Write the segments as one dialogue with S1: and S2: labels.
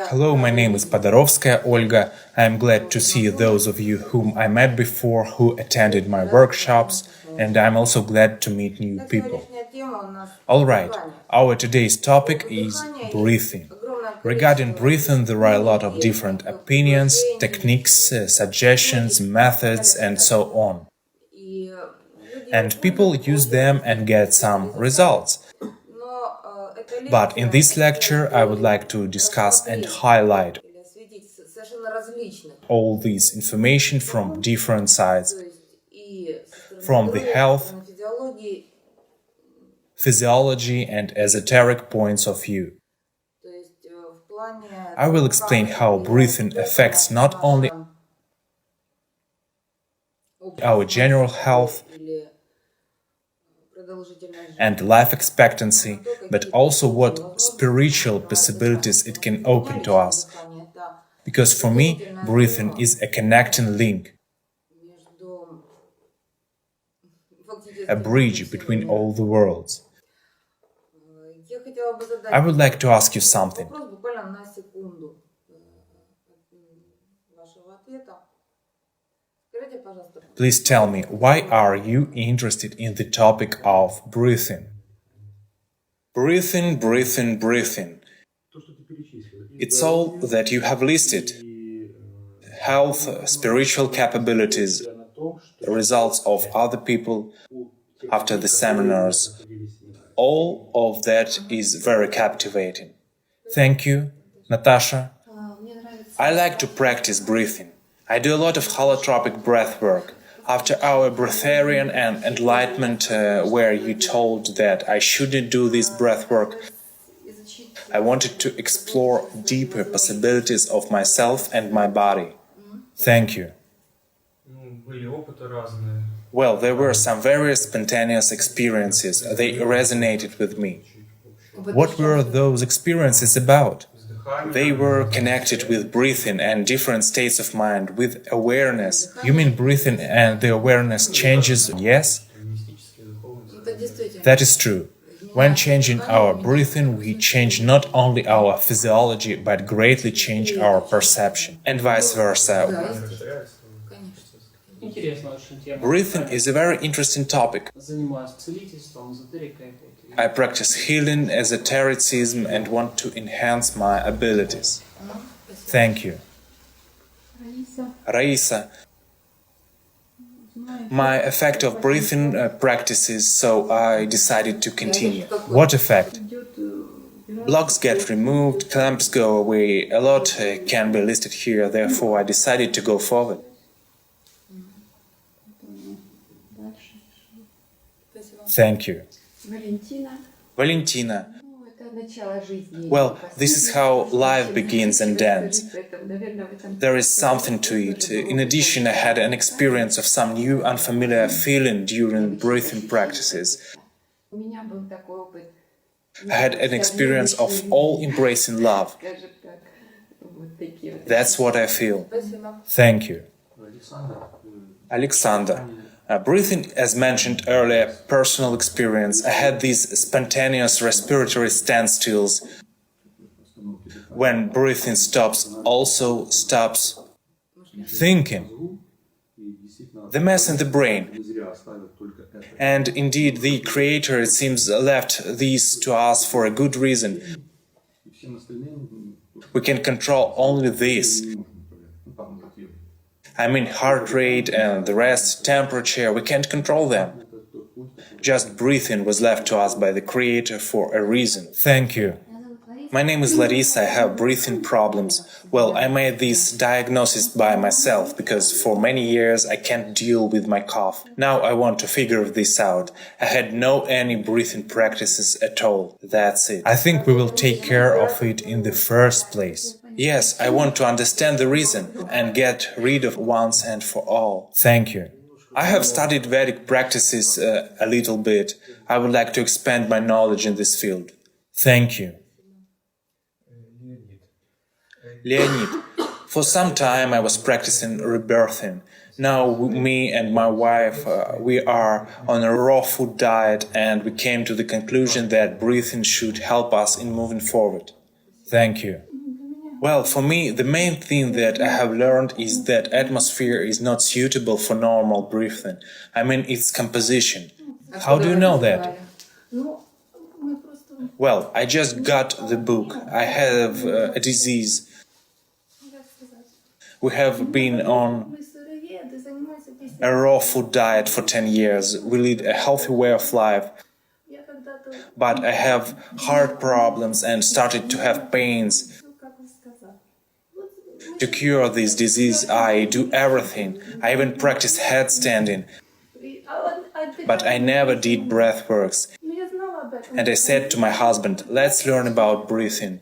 S1: Hello, my name is Podorovskaya Olga. I am glad to see those of you whom I met before who attended my workshops, and I'm also glad to meet new people. Alright, our today's topic is breathing. Regarding breathing, there are a lot of different opinions, techniques, suggestions, methods, and so on. And people use them and get some results. But in this lecture, I would like to discuss and highlight all this information from different sides, from the health, physiology, and esoteric points of view. I will explain how breathing affects not only our general health and life expectancy, but also what spiritual possibilities it can open to us. Because for me, breathing is a connecting link, a bridge between all the worlds. I would like to ask you something. Please tell me, why are you interested in the topic of breathing? Breathing, breathing, breathing. It's all that you have listed. Health, spiritual capabilities, the results of other people after the seminars. All of that is very captivating. Thank you, Natasha. I like to practice breathing. I do a lot of holotropic breath work. After our breatharian and enlightenment, where you told that I shouldn't do this breath work, I wanted to explore deeper possibilities of myself and my body. Thank you. Well, there were some very spontaneous experiences. They resonated with me. What were those experiences about? They were connected with breathing and different states of mind, with awareness. You mean breathing and the awareness changes, yes? That is true. When changing our breathing, we change not only our physiology, but greatly change our perception, and vice versa. Breathing is a very interesting topic. I practice healing, esotericism, and want to enhance my abilities. Thank you. Raisa, my effect of breathing practices, so I decided to continue. What effect? Blocks get removed, clamps go away, a lot can be listed here, therefore I decided to go forward. Thank you. Valentina. Well, this is how life begins and ends. There is something to it. In addition, I had an experience of some new unfamiliar feeling during breathing practices. I had an experience of all-embracing love. That's what I feel. Thank you. Alexander. Breathing, as mentioned earlier, personal experience. I had these spontaneous respiratory standstills. When breathing stops, also stops thinking. The mess in the brain. And indeed, the Creator, it seems, left these to us for a good reason. We can control only this. I mean, heart rate and the rest, temperature, we can't control them. Just breathing was left to us by the Creator for a reason. Thank you. My name is Larissa, I have breathing problems. Well, I made this diagnosis by myself, because for many years I can't deal with my cough. Now I want to figure this out. I had no any breathing practices at all. That's it. I think we will take care of it in the first place. Yes, I want to understand the reason and get rid of once and for all. Thank you. I have studied Vedic practices a little bit. I would like to expand my knowledge in this field. Thank you. Leonid, for some time I was practicing rebirthing. Now me and my wife, we are on a raw food diet, and we came to the conclusion that breathing should help us in moving forward. Thank you. Well, for me, the main thing that I have learned is that atmosphere is not suitable for normal breathing. I mean, its composition. How do you know that? Well, I just got the book. I have a disease. We have been on a raw food diet for 10 years. We lead a healthy way of life. But I have heart problems and started to have pains. To cure this disease, I do everything. I even practice headstanding. But I never did breathworks. And I said to my husband, let's learn about breathing.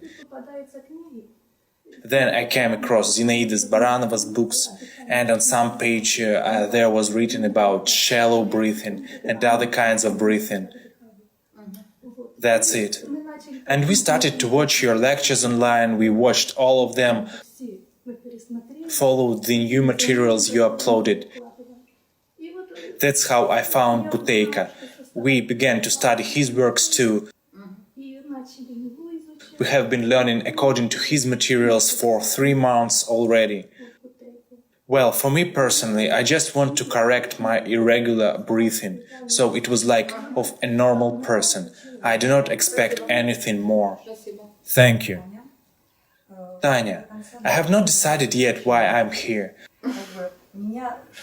S1: Then I came across Zinaida Baranova's books, and on some page there was written about shallow breathing and other kinds of breathing. That's it. And we started to watch your lectures online. We watched all of them, followed the new materials you uploaded. That's how I found Buteyko. We began to study his works too. We have been learning according to his materials for 3 months already. Well, for me personally, I just want to correct my irregular breathing, so it was like of a normal person. I do not expect anything more. Thank you. Tanya, I have not decided yet why I'm here.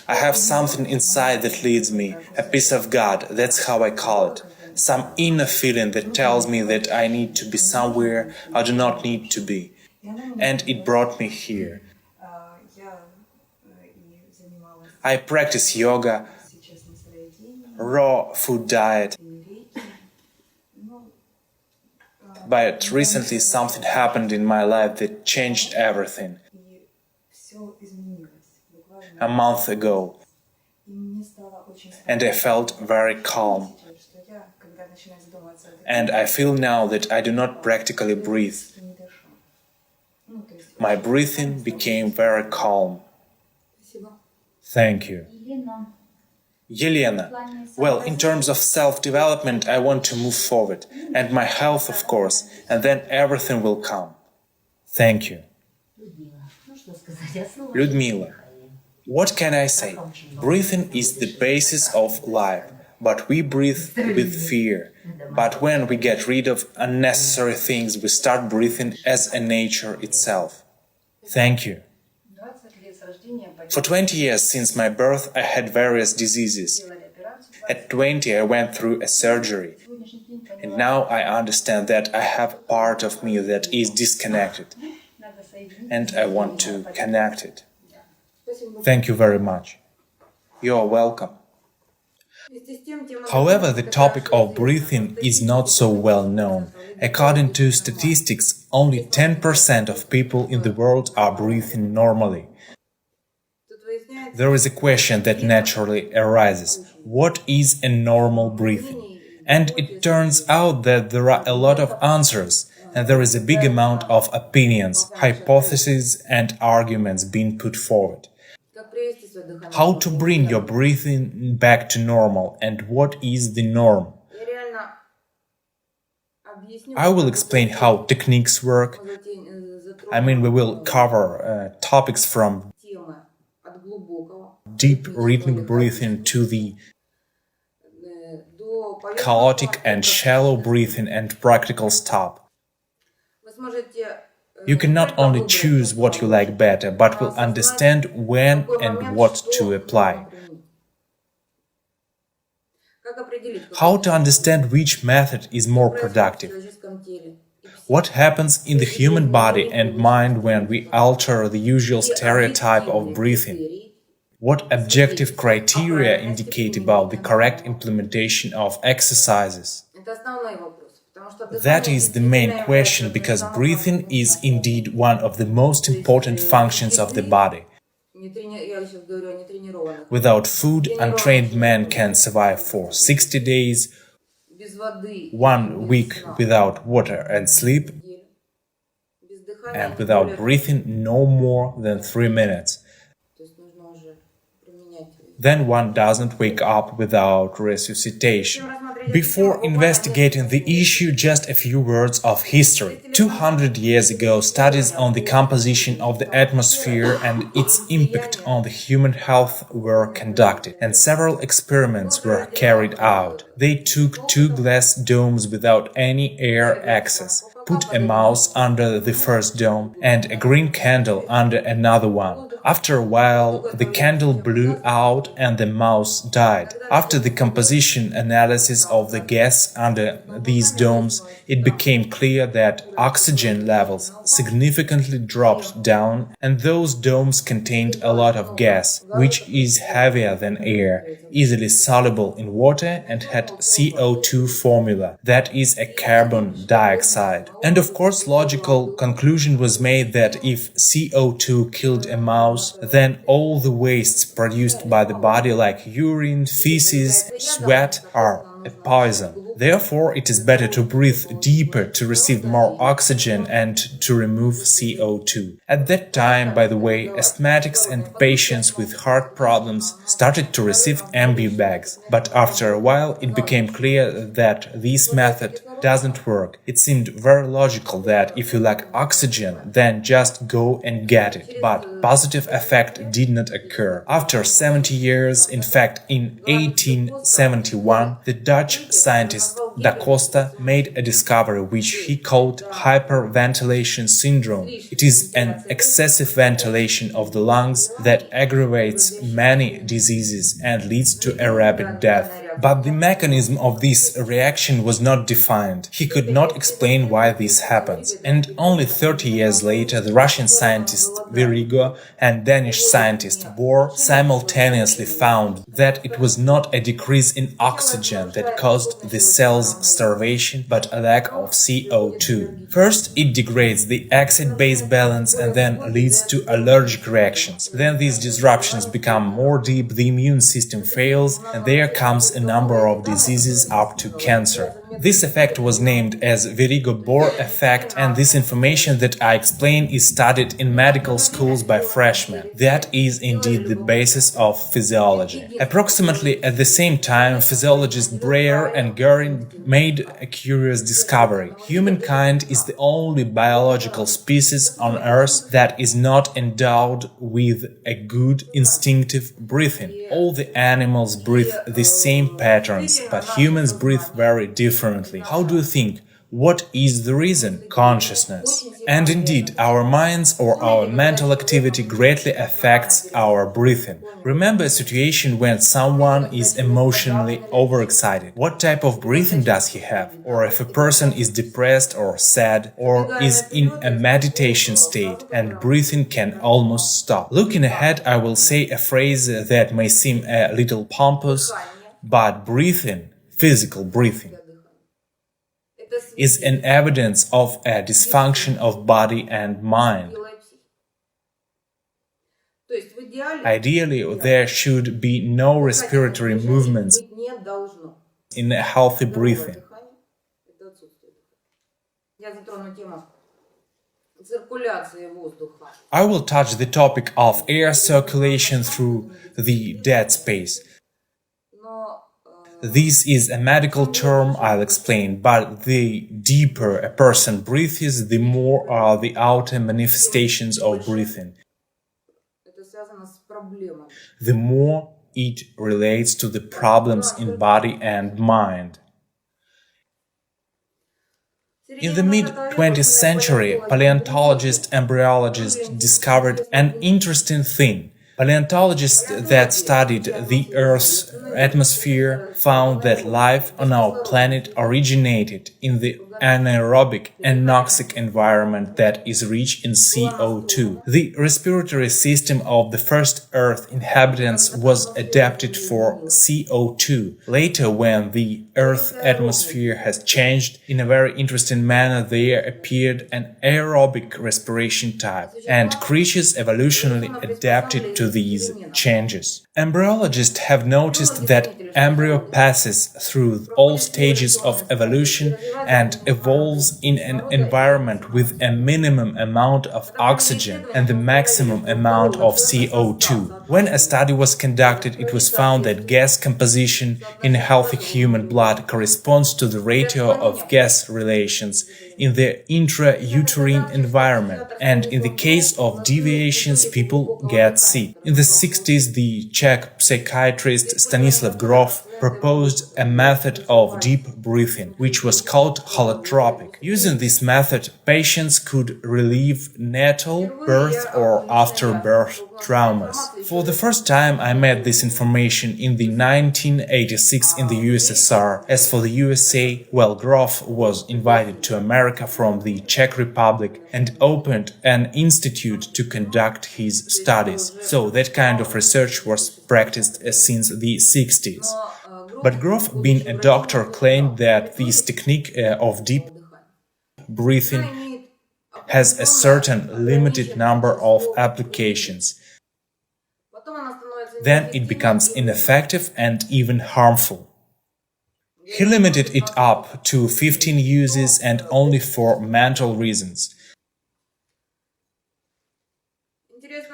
S1: I have something inside that leads me, a piece of God, that's how I call it. Some inner feeling that tells me that I need to be somewhere I do not need to be. And it brought me here. I practice yoga, raw food diet. But recently something happened in my life that changed everything. A month ago. And I felt very calm. And I feel now that I do not practically breathe. My breathing became very calm. Thank you. Yelena, well, in terms of self-development, I want to move forward. And my health, of course. And then everything will come. Thank you. Ludmila, what can I say? Breathing is the basis of life. But we breathe with fear. But when we get rid of unnecessary things, we start breathing as a nature itself. Thank you. For 20 years since my birth, I had various diseases. At 20, I went through a surgery. And now I understand that I have a part of me that is disconnected. And I want to connect it. Thank you very much. You are welcome. However, the topic of breathing is not so well known. According to statistics, only 10% of people in the world are breathing normally. There is a question that naturally arises. What is a normal breathing? And it turns out that there are a lot of answers, and there is a big amount of opinions, hypotheses and arguments being put forward. How to bring your breathing back to normal and what is the norm? I will explain how techniques work. I mean, we will cover topics from deep rhythmic breathing to the chaotic and shallow breathing and practical stop. You can not only choose what you like better, but will understand when and what to apply. How to understand which method is more productive? What happens in the human body and mind when we alter the usual stereotype of breathing? What objective criteria indicate about the correct implementation of exercises? That is the main question, because breathing is indeed one of the most important functions of the body. Without food, untrained men can survive for 60 days, 1 week without water and sleep, and without breathing no more than 3 minutes. Then one doesn't wake up without resuscitation. Before investigating the issue, just a few words of history. 200 years ago, studies on the composition of the atmosphere and its impact on the human health were conducted, and several experiments were carried out. They took two glass domes without any air access, put a mouse under the first dome and a green candle under another one. After a while, the candle blew out and the mouse died. After the composition analysis of the gas under these domes, it became clear that oxygen levels significantly dropped down, and those domes contained a lot of gas, which is heavier than air, easily soluble in water, and had CO2 formula, that is a carbon dioxide. And of course, logical conclusion was made that if CO2 killed a mouse, then all the wastes produced by the body like urine, feces, sweat are a poison. Therefore, it is better to breathe deeper to receive more oxygen and to remove CO2. At that time, by the way, asthmatics and patients with heart problems started to receive ambu bags. But after a while, it became clear that this method doesn't work. It seemed very logical that if you lack oxygen, then just go and get it. But positive effect did not occur. After 70 years, in fact, in 1871, the Dutch scientist Da Costa made a discovery which he called Hyperventilation Syndrome. It is an excessive ventilation of the lungs that aggravates many diseases and leads to a rapid death. But the mechanism of this reaction was not defined. He could not explain why this happens. And only 30 years later, the Russian scientist Buteyko and Danish scientist Bohr simultaneously found that it was not a decrease in oxygen that caused the cell's starvation, but a lack of CO2. First, it degrades the acid-base balance and then leads to allergic reactions. Then these disruptions become more deep, the immune system fails, and there comes a number of diseases up to cancer. This effect was named as Buteyko-Bohr effect, and this information that I explain is studied in medical schools by freshmen. That is indeed the basis of physiology. Approximately at the same time, physiologists Breyer and Göring made a curious discovery. Humankind is the only biological species on Earth that is not endowed with a good instinctive breathing. All the animals breathe the same patterns, but humans breathe very differently. How do you think? What is the reason? Consciousness. And indeed, our minds or our mental activity greatly affects our breathing. Remember a situation when someone is emotionally overexcited. What type of breathing does he have? Or if a person is depressed or sad or is in a meditation state and breathing can almost stop. Looking ahead, I will say a phrase that may seem a little pompous, but breathing, physical breathing, is an evidence of a dysfunction of body and mind. Ideally, there should be no respiratory movements in a healthy breathing. I will touch the topic of air circulation through the dead space. This is a medical term, I'll explain, but the deeper a person breathes, the more are the outer manifestations of breathing. The more it relates to the problems in body and mind. In the mid-20th century, paleontologists and embryologists discovered an interesting thing. Paleontologists that studied the Earth's atmosphere found that life on our planet originated in the anaerobic anoxic environment that is rich in CO2. The respiratory system of the first Earth inhabitants was adapted for CO2. Later, when the Earth's atmosphere has changed in a very interesting manner, there appeared an aerobic respiration type, and creatures evolutionally adapted to these changes. Embryologists have noticed that embryo passes through all stages of evolution and evolves in an environment with a minimum amount of oxygen and the maximum amount of CO2. When a study was conducted, it was found that gas composition in healthy human blood corresponds to the ratio of gas relations in the intrauterine environment, and in the case of deviations, people get sick. In the 60s, the Czech psychiatrist Stanislav Grof proposed a method of deep breathing, which was called holotropic. Using this method, patients could relieve natal, birth, or after-birth traumas. For the first time, I met this information in the 1986 in the USSR. As for the USA, well, Grof was invited to America from the Czech Republic and opened an institute to conduct his studies. So that kind of research was practiced since the 60s. But Grof, being a doctor, claimed that this technique of deep breathing has a certain limited number of applications. Then it becomes ineffective and even harmful. He limited it up to 15 uses and only for mental reasons.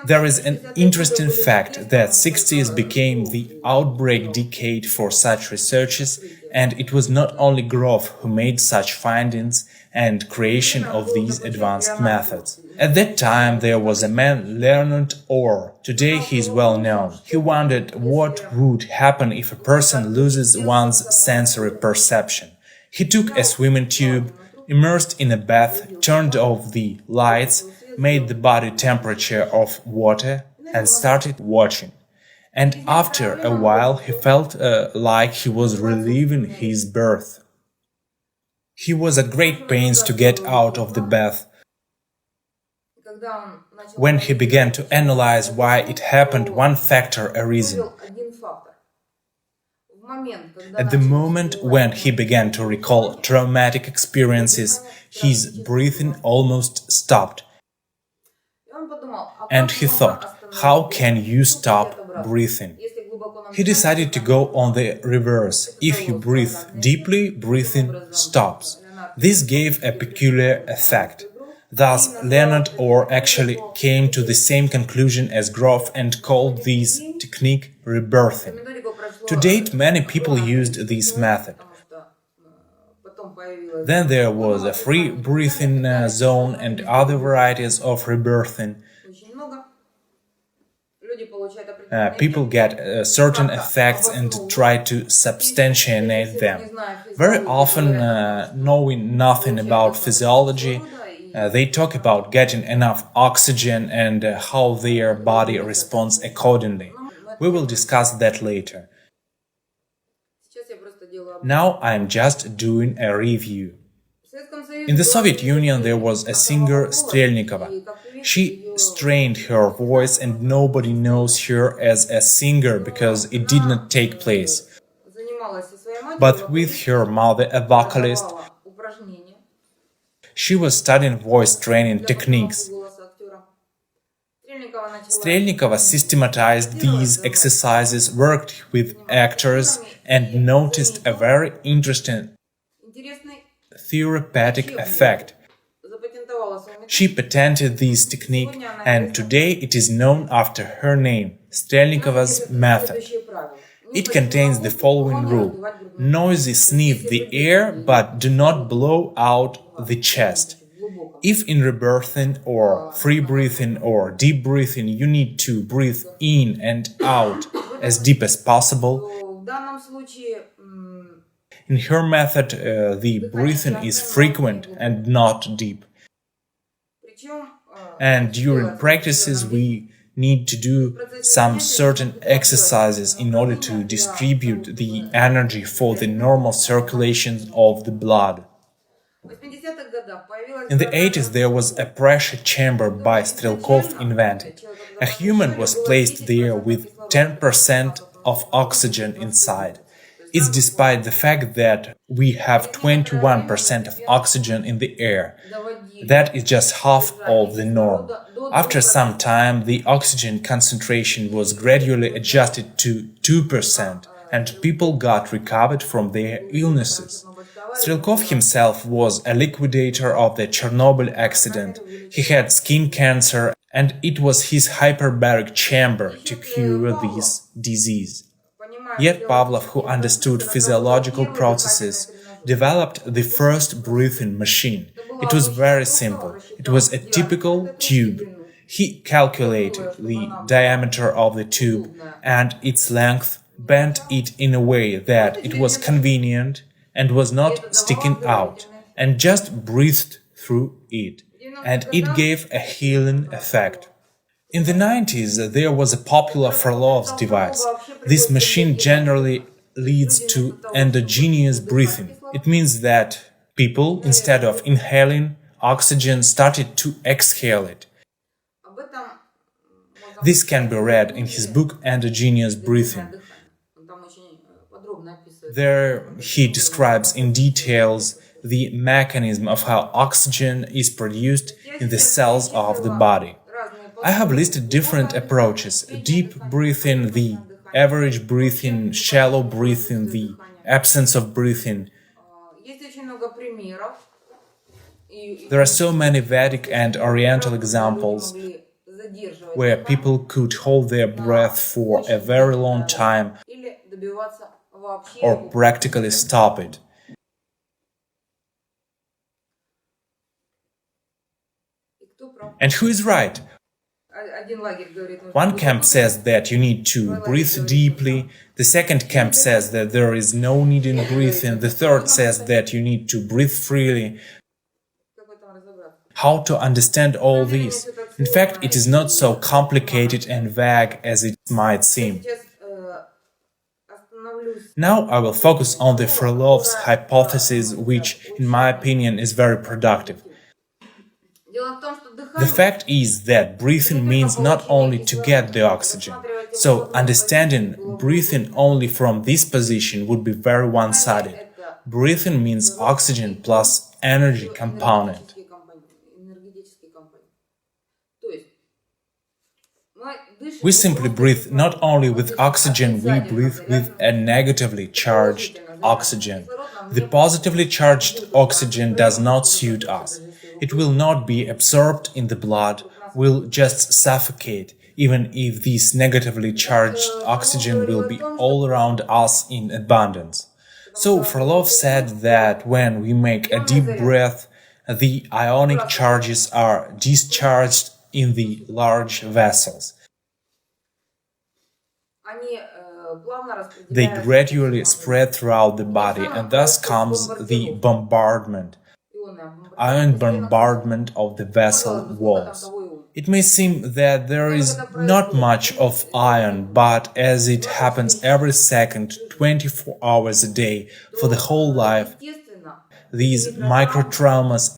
S1: There is an interesting fact that 60s became the outbreak decade for such researches, and it was not only Grof who made such findings and creation of these advanced methods. At that time there was a man, Leonard Orr. Today he is well known. He wondered what would happen if a person loses one's sensory perception. He took a swimming tube, immersed in a bath, turned off the lights, made the body temperature of water, and started watching. And after a while he felt like he was reliving his birth. He was at great pains to get out of the bath. When he began to analyze why it happened, one factor arisen. At the moment when he began to recall traumatic experiences, his breathing almost stopped. And he thought, how can you stop breathing? He decided to go on the reverse. If you breathe deeply, breathing stops. This gave a peculiar effect. Thus, Leonard Orr actually came to the same conclusion as Grof and called this technique rebirthing. To date, many people used this method. Then there was a free breathing zone and other varieties of rebirthing. People get certain effects and try to substantiate them. Very often, knowing nothing about physiology, they talk about getting enough oxygen and how their body responds accordingly. We will discuss that later. Now I'm just doing a review. In the Soviet Union there was a singer Strelnikova. She strained her voice and nobody knows her as a singer because it did not take place. But with her mother, a vocalist, she was studying voice training techniques. Strelnikova systematized these exercises, worked with actors, and noticed a very interesting therapeutic effect. She patented this technique, and today it is known after her name, Strelnikova's method. It contains the following rule: noisy sniff the air, but do not blow out the chest. If in rebirthing or free breathing or deep breathing you need to breathe in and out as deep as possible, in her method the breathing is frequent and not deep. And during practices we need to do some certain exercises in order to distribute the energy for the normal circulation of the blood. In the 80s there was a pressure chamber by Strelkov invented. A human was placed there with 10% of oxygen inside. It's despite the fact that we have 21% of oxygen in the air. That is just half of the norm. After some time, the oxygen concentration was gradually adjusted to 2%, and people got recovered from their illnesses. Strelkov himself was a liquidator of the Chernobyl accident. He had skin cancer, and it was his hyperbaric chamber to cure this disease. Yet Pavlov, who understood physiological processes, developed the first breathing machine. It was very simple. It was a typical tube. He calculated the diameter of the tube and its length, bent it in a way that it was convenient and was not sticking out, and just breathed through it. And it gave a healing effect. In the 90s, there was a popular Frollov's device. This machine generally leads to endogenous breathing. It means that people, instead of inhaling oxygen, started to exhale it. This can be read in his book Endogenous Breathing. There he describes in details the mechanism of how oxygen is produced in the cells of the body. I have listed different approaches: deep breathing, the average breathing, shallow breathing, the absence of breathing. There are so many Vedic and Oriental examples where people could hold their breath for a very long time or practically stop it. And who is right? One camp says that you need to breathe deeply, the second camp says that there is no need in breathing, the third says that you need to breathe freely. How to understand all this? In fact, it is not so complicated and vague as it might seem. Now I will focus on the Frollov's hypothesis, which, in my opinion, is very productive. The fact is that breathing means not only to get the oxygen. So understanding breathing only from this position would be very one-sided. Breathing means oxygen plus energy component. We simply breathe not only with oxygen, we breathe with a negatively charged oxygen. The positively charged oxygen does not suit us. It will not be absorbed in the blood, will just suffocate, even if this negatively charged oxygen will be all around us in abundance. So Frolov said that when we make a deep breath, the ionic charges are discharged in the large vessels. They gradually spread throughout the body, and thus comes the bombardment, ion bombardment of the vessel walls. It may seem that there is not much of ion, but as it happens every second, 24 hours a day, for the whole life, these microtraumas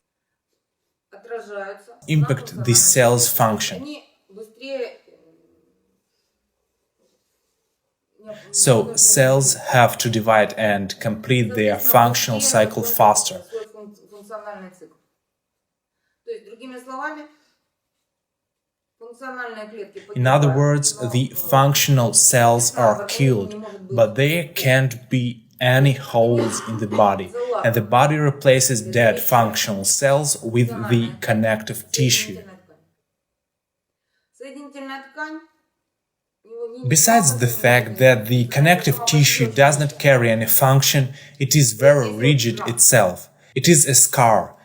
S1: impact the cell's function. So cells have to divide and complete their functional cycle faster. In other words, the functional cells are killed, but there can't be any holes in the body, and the body replaces dead functional cells with the connective tissue. Besides the fact that the connective tissue does not carry any function, it is very rigid itself. It is a scar.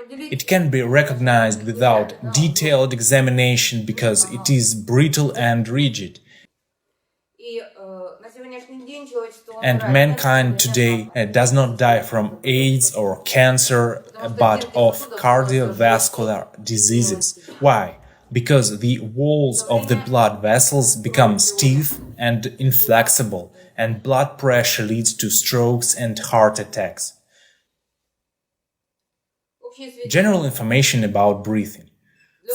S1: It can be recognized without detailed examination because it is brittle and rigid. And mankind today does not die from AIDS or cancer, but of cardiovascular diseases. Why? Because the walls of the blood vessels become stiff and inflexible, and blood pressure leads to strokes and heart attacks. General information about breathing.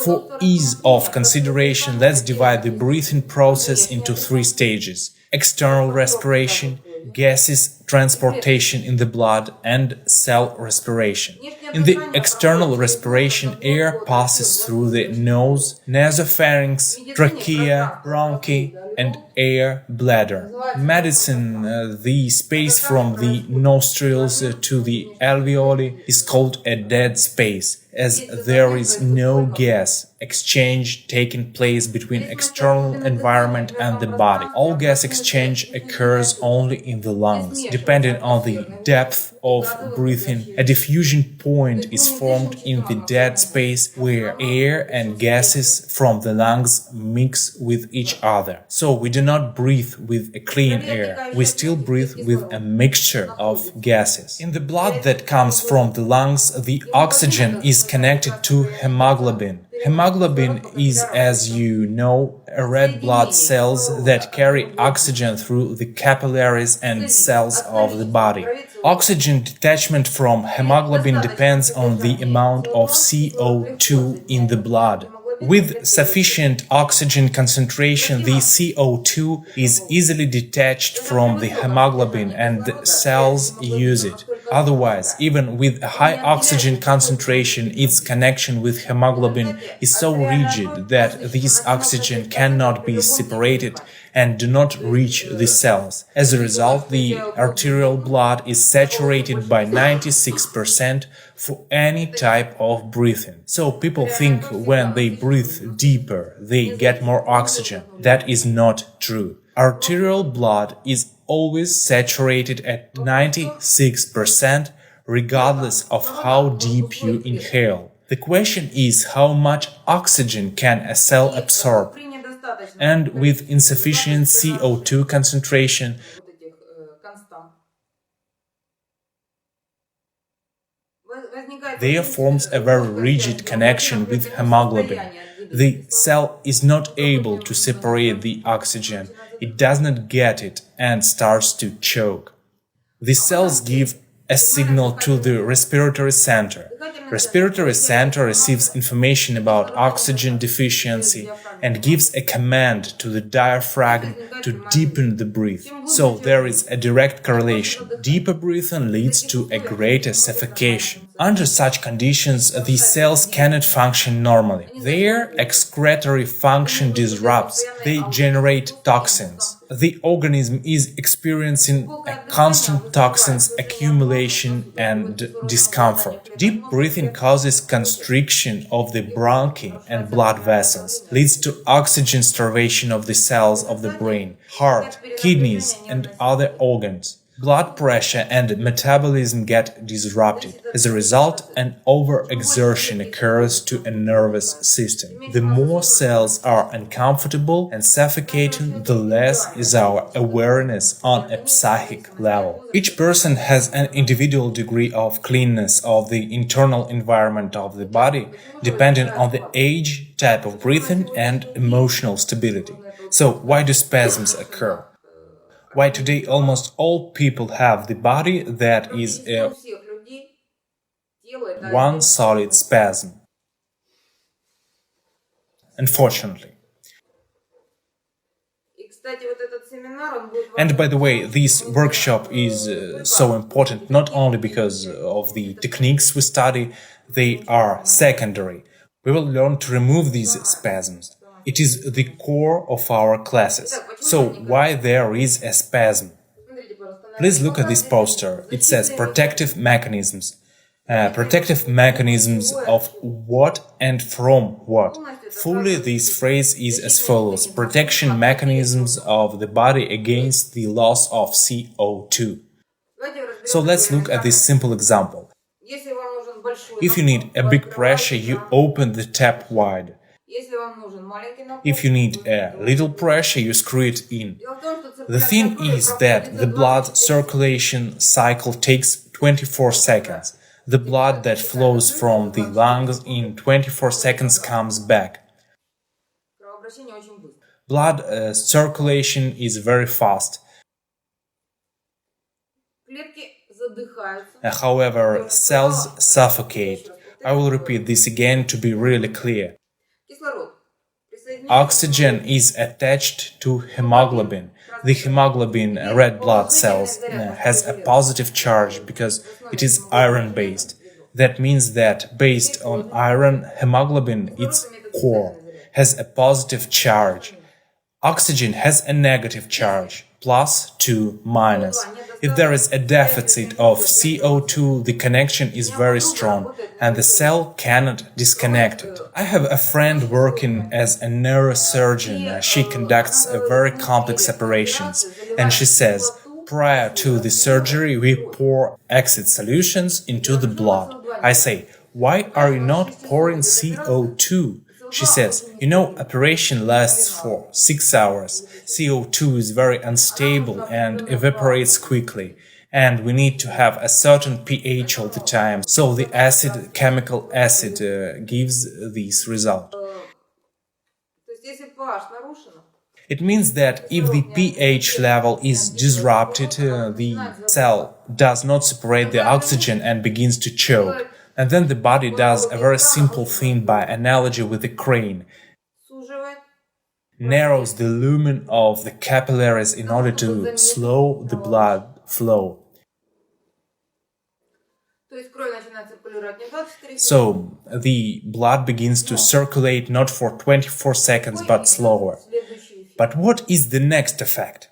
S1: For ease of consideration, let's divide the breathing process into 3 stages: external respiration, gases transportation in the blood, and cell respiration. In the external respiration, air passes through the nose, nasopharynx, trachea, bronchi, and air bladder. In medicine, the space from the nostrils to the alveoli is called a dead space, as there is no gas exchange taking place between external environment and the body. All gas exchange occurs only in the lungs. Depending on the depth of breathing, a diffusion point is formed in the dead space where air and gases from the lungs mix with each other. So we do not breathe with a clean air. We still breathe with a mixture of gases. In the blood that comes from the lungs, the oxygen is connected to hemoglobin. Hemoglobin is, as you know, red blood cells that carry oxygen through the capillaries and cells of the body. Oxygen detachment from hemoglobin depends on the amount of CO2 in the blood. With sufficient oxygen concentration, the CO2 is easily detached from the hemoglobin and the cells use it. Otherwise, even with a high oxygen concentration, its connection with hemoglobin is so rigid that this oxygen cannot be separated and do not reach the cells. As a result, the arterial blood is saturated by 96% for any type of breathing. So people think when they breathe deeper, they get more oxygen. That is not true. Arterial blood is always saturated at 96% regardless of how deep you inhale. The question is how much oxygen can a cell absorb? And with insufficient CO2 concentration, there forms a very rigid connection with hemoglobin. The cell is not able to separate the oxygen, it does not get it and starts to choke. The cells give a signal to the respiratory center. Respiratory center receives information about oxygen deficiency and gives a command to the diaphragm to deepen the breath. So there is a direct correlation. Deeper breathing leads to a greater suffocation. Under such conditions, the cells cannot function normally. Their excretory function disrupts. They generate toxins. The organism is experiencing a constant toxins accumulation and discomfort. Deep breathing causes constriction of the bronchi and blood vessels, leads to oxygen starvation of the cells of the brain, heart, kidneys, and other organs. Blood pressure and metabolism get disrupted. As a result, an overexertion occurs to a nervous system. The more cells are uncomfortable and suffocating, the less is our awareness on a psychic level. Each person has an individual degree of cleanness of the internal environment of the body, depending on the age, type of breathing, and emotional stability. So, why do spasms occur? Why today almost all people have the body that is one solid spasm. Unfortunately. And by the way, this workshop is so important not only because of the techniques we study, they are secondary. We will learn to remove these spasms. It is the core of our classes. So, why there is a spasm? Please look at this poster. It says protective mechanisms. Protective mechanisms of what and from what? Fully, this phrase is as follows: protection mechanisms of the body against the loss of CO2. So let's look at this simple example. If you need a big pressure, you open the tap wide. If you need a little pressure, you screw it in. The thing is that the blood circulation cycle takes 24 seconds. The blood that flows from the lungs in 24 seconds comes back. Blood circulation is very fast. However, cells suffocate. I will repeat this again to be really clear. Oxygen is attached to hemoglobin. The hemoglobin, red blood cells, has a positive charge because it is iron-based. That means that based on iron, hemoglobin, its core, has a positive charge. Oxygen has a negative charge, plus to minus. If there is a deficit of CO2, the connection is very strong and the cell cannot disconnect it. I have a friend working as a neurosurgeon. She conducts very complex operations and she says, prior to the surgery, we pour acid solutions into the blood. I say, why are you not pouring CO2? She says, operation lasts for 6 hours. CO2 is very unstable and evaporates quickly. And we need to have a certain pH all the time. So the acid, chemical acid, gives this result. It means that if the pH level is disrupted, the cell does not separate the oxygen and begins to choke. And then the body does a very simple thing by analogy with a crane. Narrows the lumen of the capillaries in order to slow the blood flow. So the blood begins to circulate not for 24 seconds but slower. But what is the next effect?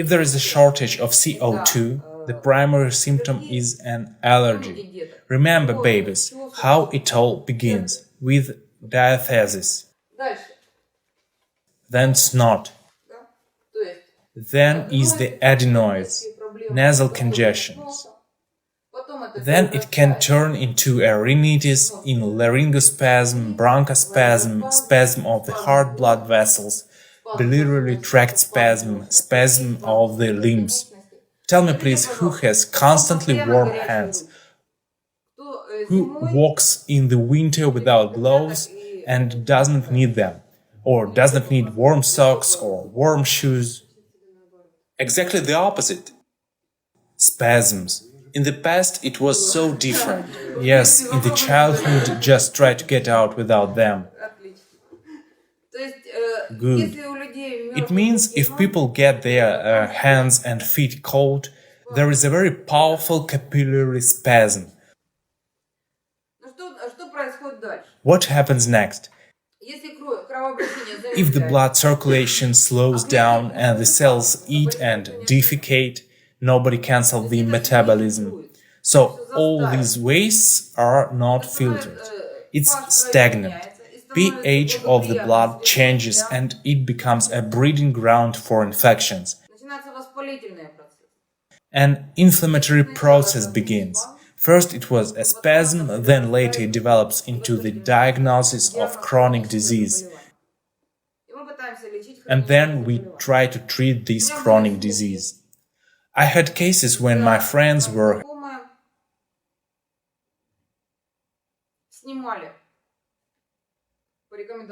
S1: If there is a shortage of CO2, the primary symptom is an allergy. Remember, babies, how it all begins, with diathesis, then snot, then is the adenoids, nasal congestions. Then it can turn into a rhinitis in laryngospasm, bronchospasm, spasm of the heart blood vessels, biliary tract spasm, spasm of the limbs. Tell me please, who has constantly warm hands? Who walks in the winter without gloves and doesn't need them? Or doesn't need warm socks or warm shoes? Exactly the opposite. Spasms. In the past it was so different. Yes, in the childhood just try to get out without them. Good. It means if people get their hands and feet cold, there is a very powerful capillary spasm. What happens next? If the blood circulation slows down and the cells eat and defecate, nobody cancels the metabolism. So all these wastes are not filtered. It's stagnant. pH of the blood changes and it becomes a breeding ground for infections. An inflammatory process begins. First it was a spasm, then later it develops into the diagnosis of chronic disease. And then we try to treat this chronic disease. I had cases when my friends were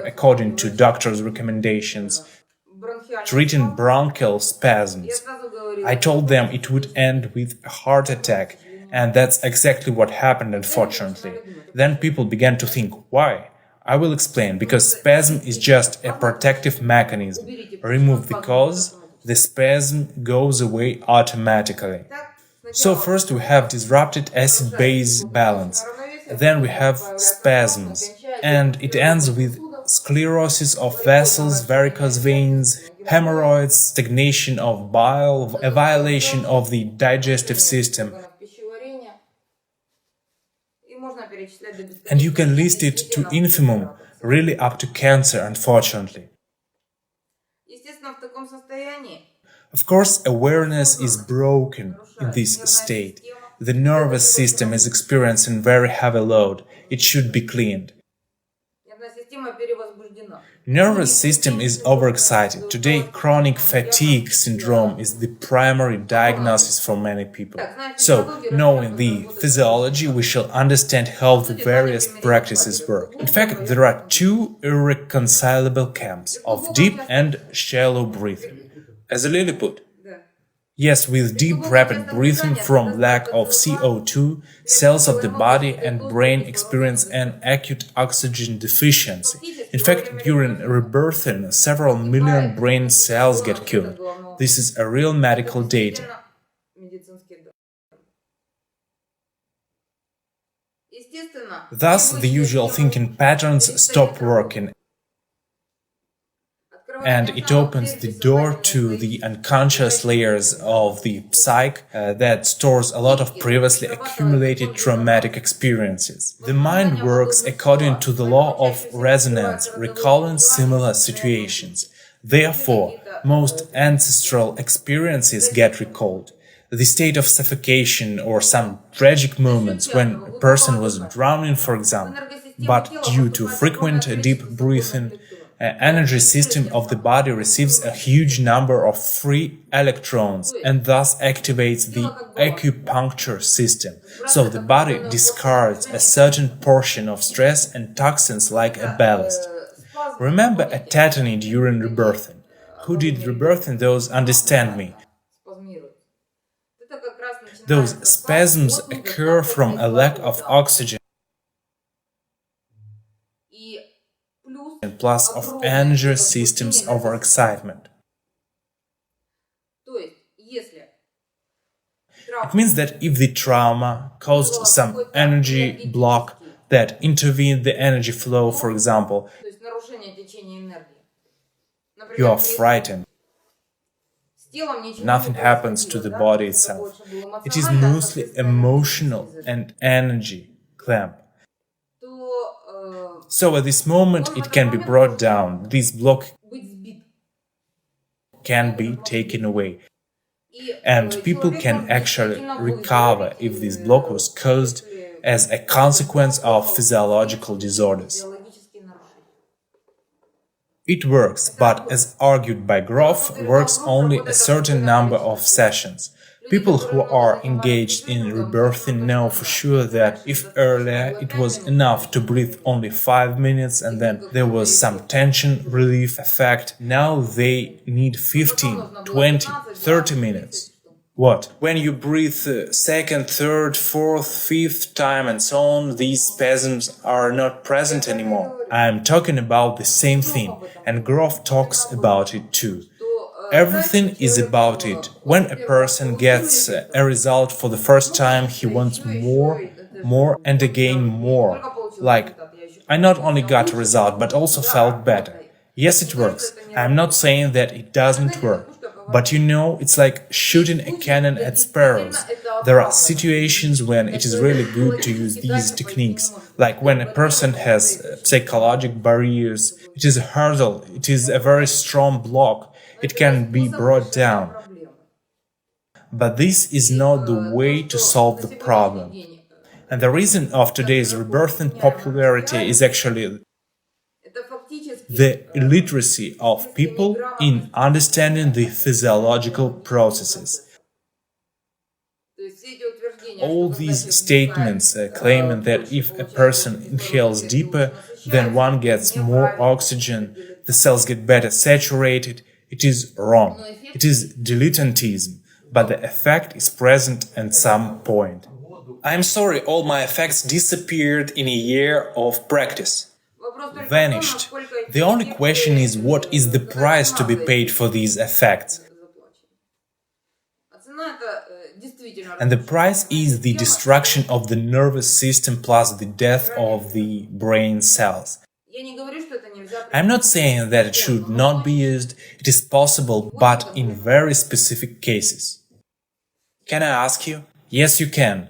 S1: according to doctors' recommendations, treating bronchial spasms. I told them it would end with a heart attack, and that's exactly what happened, unfortunately. Then people began to think, why? I will explain, because spasm is just a protective mechanism. Remove the cause, the spasm goes away automatically. So first we have disrupted acid-base balance, then we have spasms, and it ends with sclerosis of vessels, varicose veins, hemorrhoids, stagnation of bile, a violation of the digestive system. And you can list it to infimum, really up to cancer, unfortunately. Of course, awareness is broken in this state. The nervous system is experiencing very heavy load. It should be cleaned. Nervous system is overexcited. Today, chronic fatigue syndrome is the primary diagnosis for many people. So, knowing the physiology, we shall understand how the various practices work. In fact, there are two irreconcilable camps of deep and shallow breathing. As a Lilliput. Yes, with deep rapid breathing from lack of CO2, cells of the body and brain experience an acute oxygen deficiency. In fact, during rebirthing, several million brain cells get killed. This is a real medical data. Thus, the usual thinking patterns stop working, and it opens the door to the unconscious layers of the psyche that stores a lot of previously accumulated traumatic experiences. The mind works according to the law of resonance, recalling similar situations. Therefore, most ancestral experiences get recalled. The state of suffocation or some tragic moments when a person was drowning, for example, but due to frequent deep breathing, energy system of the body receives a huge number of free electrons and thus activates the acupuncture system. So the body discards a certain portion of stress and toxins like a ballast. Remember a tetany during rebirthing. Who did rebirthing, those understand me. Those spasms occur from a lack of oxygen plus of energy systems overexcitement. It means that if the trauma caused some energy block that intervened the energy flow, for example, you are frightened. Nothing happens to the body itself. It is mostly emotional and energy clamp. So at this moment it can be brought down. This block can be taken away. And people can actually recover if this block was caused as a consequence of physiological disorders. It works, but as argued by Grof, works only a certain number of sessions. People who are engaged in rebirthing know for sure that if earlier it was enough to breathe only 5 minutes and then there was some tension relief effect, now they need 15, 20, 30 minutes. What? When you breathe second, third, fourth, fifth time and so on, these spasms are not present anymore. I am talking about the same thing, and Grof talks about it too. Everything is about it. When a person gets a result for the first time, he wants more, and again more. Like, I not only got a result, but also felt better. Yes, it works. I'm not saying that it doesn't work. But you know, it's like shooting a cannon at sparrows. There are situations when it is really good to use these techniques, like when a person has psychological barriers, it is a hurdle, it is a very strong block, it can be brought down. But this is not the way to solve the problem. And the reason of today's rebirthing popularity is actually the illiteracy of people in understanding the physiological processes. All these statements claiming that if a person inhales deeper, then one gets more oxygen, the cells get better saturated, it is wrong. It is dilettantism, but the effect is present at some point. I'm sorry, all my effects disappeared in a year of practice. Vanished. The only question is what is the price to be paid for these effects? And the price is the destruction of the nervous system plus the death of the brain cells. I'm not saying that it should not be used, it is possible, but in very specific cases. Can I ask you? Yes, you can.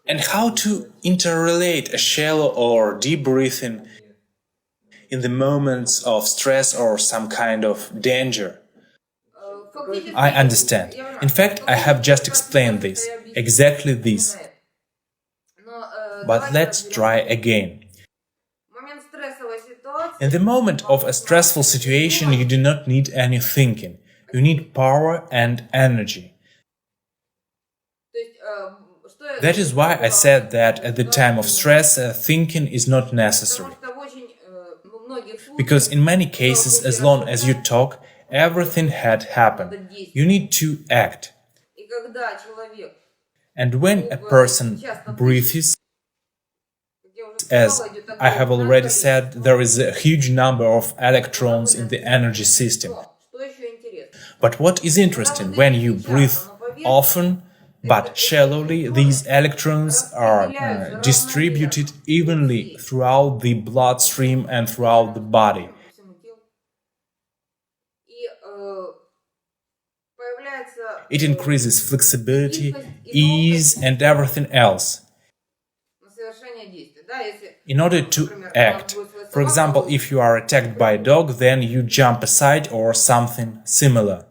S1: And how to interrelate a shallow or deep breathing in the moments of stress or some kind of danger? I understand. In fact, I have just explained this, exactly this. But let's try again. In the moment of a stressful situation, you do not need any thinking. You need power and energy. That is why I said that at the time of stress, thinking is not necessary. Because in many cases, as long as you talk, Everything had happened. You need to act. And when a person breathes, as I have already said, there is a huge number of electrons in the energy system. But what is interesting, when you breathe often but shallowly, these electrons are distributed evenly throughout the bloodstream and throughout the body. It increases flexibility, ease, and everything else. In order to act, for example, if you are attacked by a dog, then you jump aside or something similar.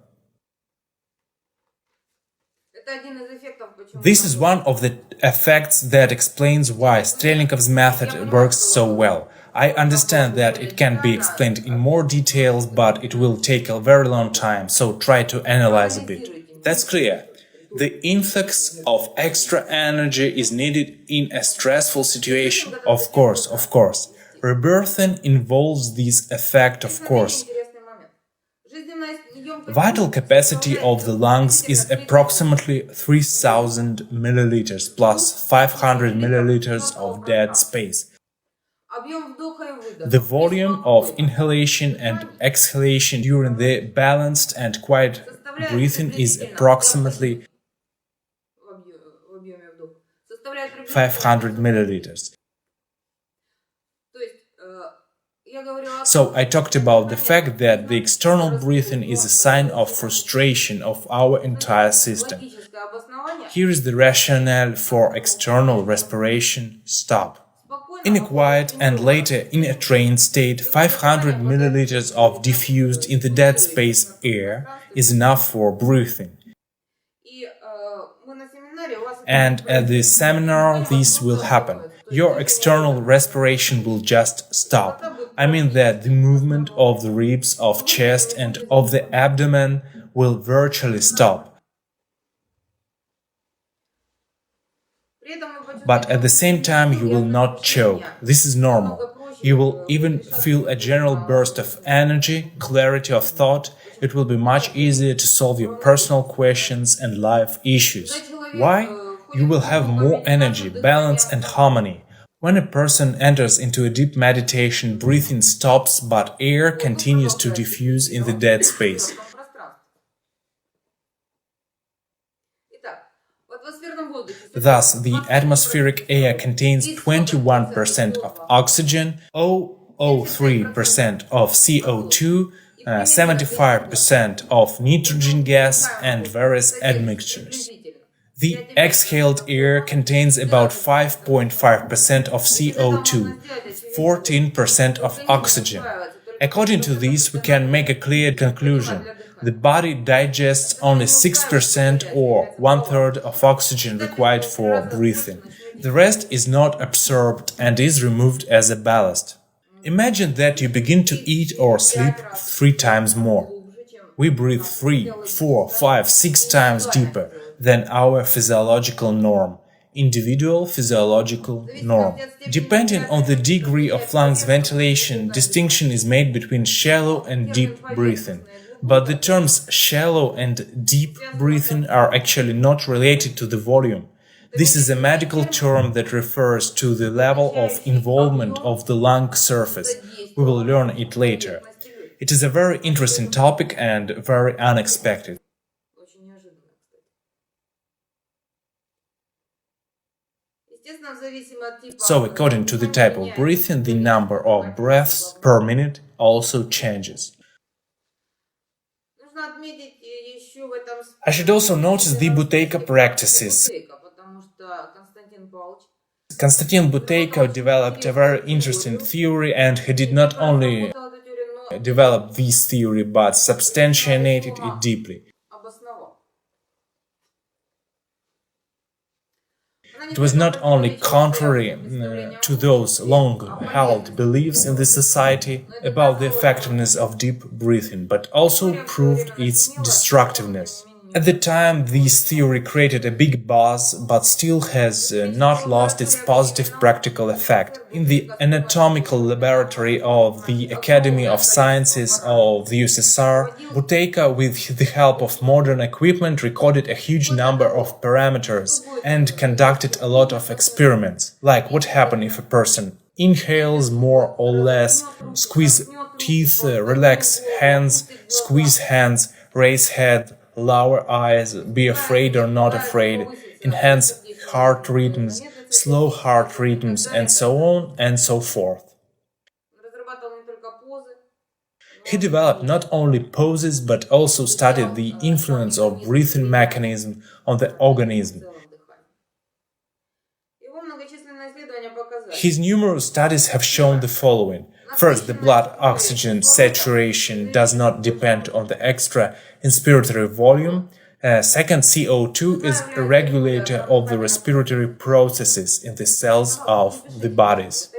S1: This is one of the effects that explains why Strelnikov's method works so well. I understand that it can be explained in more details, but it will take a very long time, so try to analyze a bit. That's clear. The influx of extra energy is needed in a stressful situation. Of course. Rebirthing involves this effect, of course. Vital capacity of the lungs is approximately 3000 milliliters plus 500 milliliters of dead space. The volume of inhalation and exhalation during the balanced and quiet breathing is approximately 500 milliliters. So I talked about the fact that the external breathing is a sign of frustration of our entire system. Here is the rationale for external respiration: stop. In a quiet and later in a trained state, 500 milliliters of diffused in the dead space air is enough for breathing. And at the seminar this will happen. Your external respiration will just stop. I mean that the movement of the ribs, of chest and of the abdomen will virtually stop. But at the same time you will not choke. This is normal. You will even feel a general burst of energy, clarity of thought. It will be much easier to solve your personal questions and life issues. Why? You will have more energy, balance and harmony. When a person enters into a deep meditation, breathing stops, but air continues to diffuse in the dead space. Thus, the atmospheric air contains 21% of oxygen, 0.03% of CO2, 75% of nitrogen gas, and various admixtures. The exhaled air contains about 5.5% of CO2, 14% of oxygen. According to this, we can make a clear conclusion. The body digests only 6% or 1/3 of oxygen required for breathing. The rest is not absorbed and is removed as a ballast. Imagine that you begin to eat or sleep 3 times more. We breathe 3, 4, 5, 6 times deeper than our physiological norm, individual physiological norm. Depending on the degree of lungs ventilation, distinction is made between shallow and deep breathing. But the terms shallow and deep breathing are actually not related to the volume. This is a medical term that refers to the level of involvement of the lung surface. We will learn it later. It is a very interesting topic and very unexpected. So, according to the type of breathing, the number of breaths per minute also changes. I should also notice the Buteyko practices. Konstantin Buteyko developed a very interesting theory, and he did not only develop this theory but substantiated it deeply. It was not only contrary to those long-held beliefs in the society about the effectiveness of deep breathing, but also proved its destructiveness. At the time, this theory created a big buzz, but still has not lost its positive practical effect. In the anatomical laboratory of the Academy of Sciences of the USSR, Buteyko, with the help of modern equipment, recorded a huge number of parameters and conducted a lot of experiments, like what happens if a person inhales more or less, squeeze teeth, relax hands, squeeze hands, raise head, lower eyes, be afraid or not afraid, enhance heart rhythms, slow heart rhythms, and so on and so forth. He developed not only poses but also studied the influence of breathing mechanism on the organism. His numerous studies have shown the following. First, the blood oxygen saturation does not depend on the extra inspiratory volume. Second, CO2 is a regulator of the respiratory processes in the cells of the bodies.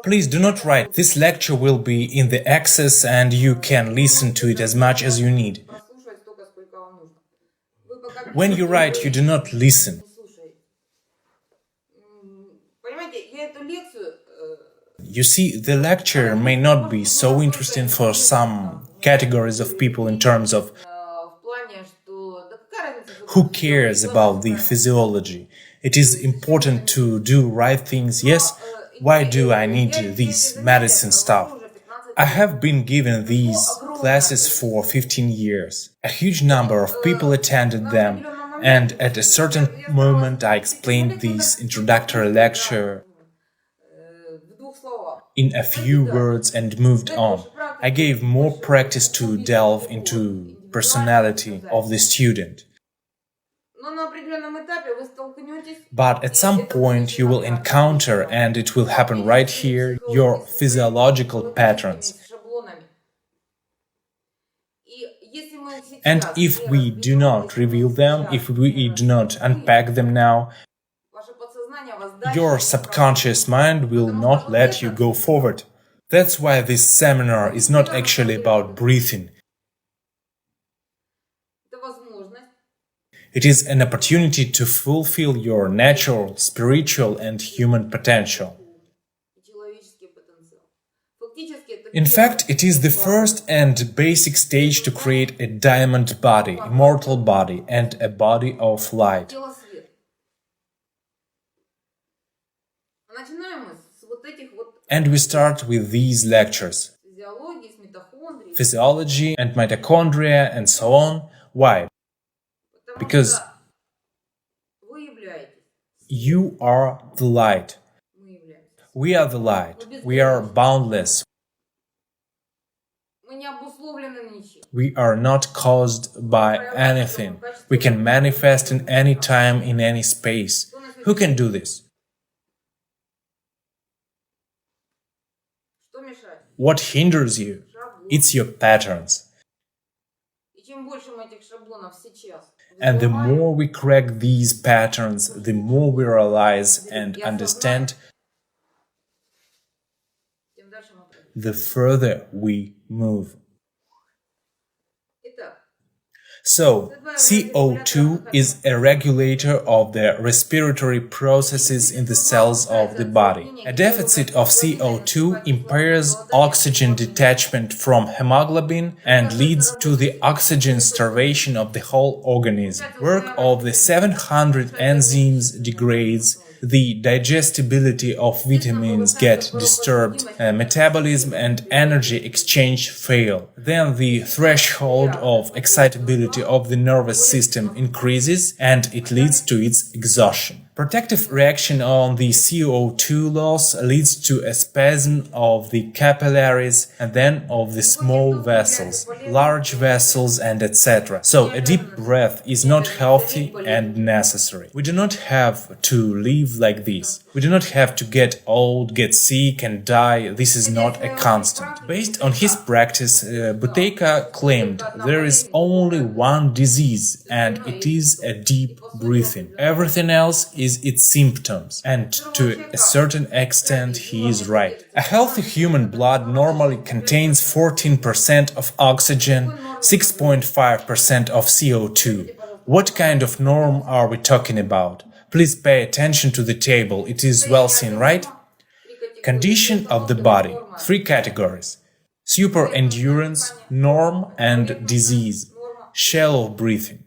S1: Please do not write. This lecture will be in the access and you can listen to it as much as you need. When you write, you do not listen. You see, the lecture may not be so interesting for some categories of people in terms of who cares about the physiology. It is important to do right things. Yes, why do I need this medicine stuff? I have been given these classes for 15 years. A huge number of people attended them, and at a certain moment I explained this introductory lecture in a few words and moved on. I gave more practice to delve into personality of the student. But at some point you will encounter, and it will happen right here, your physiological patterns. And if we do not reveal them, if we do not unpack them now, your subconscious mind will not let you go forward. That's why this seminar is not actually about breathing. It is an opportunity to fulfill your natural, spiritual and human potential. In fact, it is the first and basic stage to create a diamond body, immortal body, and a body of light. And we start with these lectures. Physiology and mitochondria and so on. Why? Because you are the light. We are the light. We are boundless. We are not caused by anything. We can manifest in any time, in any space. Who can do this? What hinders you? It's your patterns. And the more we crack these patterns, the more we realize and understand, the further we move. So, CO2 is a regulator of the respiratory processes in the cells of the body. A deficit of CO2 impairs oxygen detachment from hemoglobin and leads to the oxygen starvation of the whole organism. Work of the 700 enzymes degrades, the digestibility of vitamins get disturbed, metabolism and energy exchange fail. Then the threshold of excitability of the nervous system increases and it leads to its exhaustion. Protective reaction on the CO2 loss leads to a spasm of the capillaries and then of the small vessels, large vessels and etc. So a deep breath is not healthy and necessary. We do not have to live like this. We do not have to get old, get sick and die. This is not a constant. Based on his practice, Buteyko claimed there is only one disease and it is a deep breathing. Everything else is its symptoms, and to a certain extent he is right. A healthy human blood normally contains 14% of oxygen, 6.5% of CO2. What kind of norm are we talking about? Please pay attention to the table. It is well seen, right? Condition of the body. 3 categories. Super endurance, norm, and disease. Shallow breathing.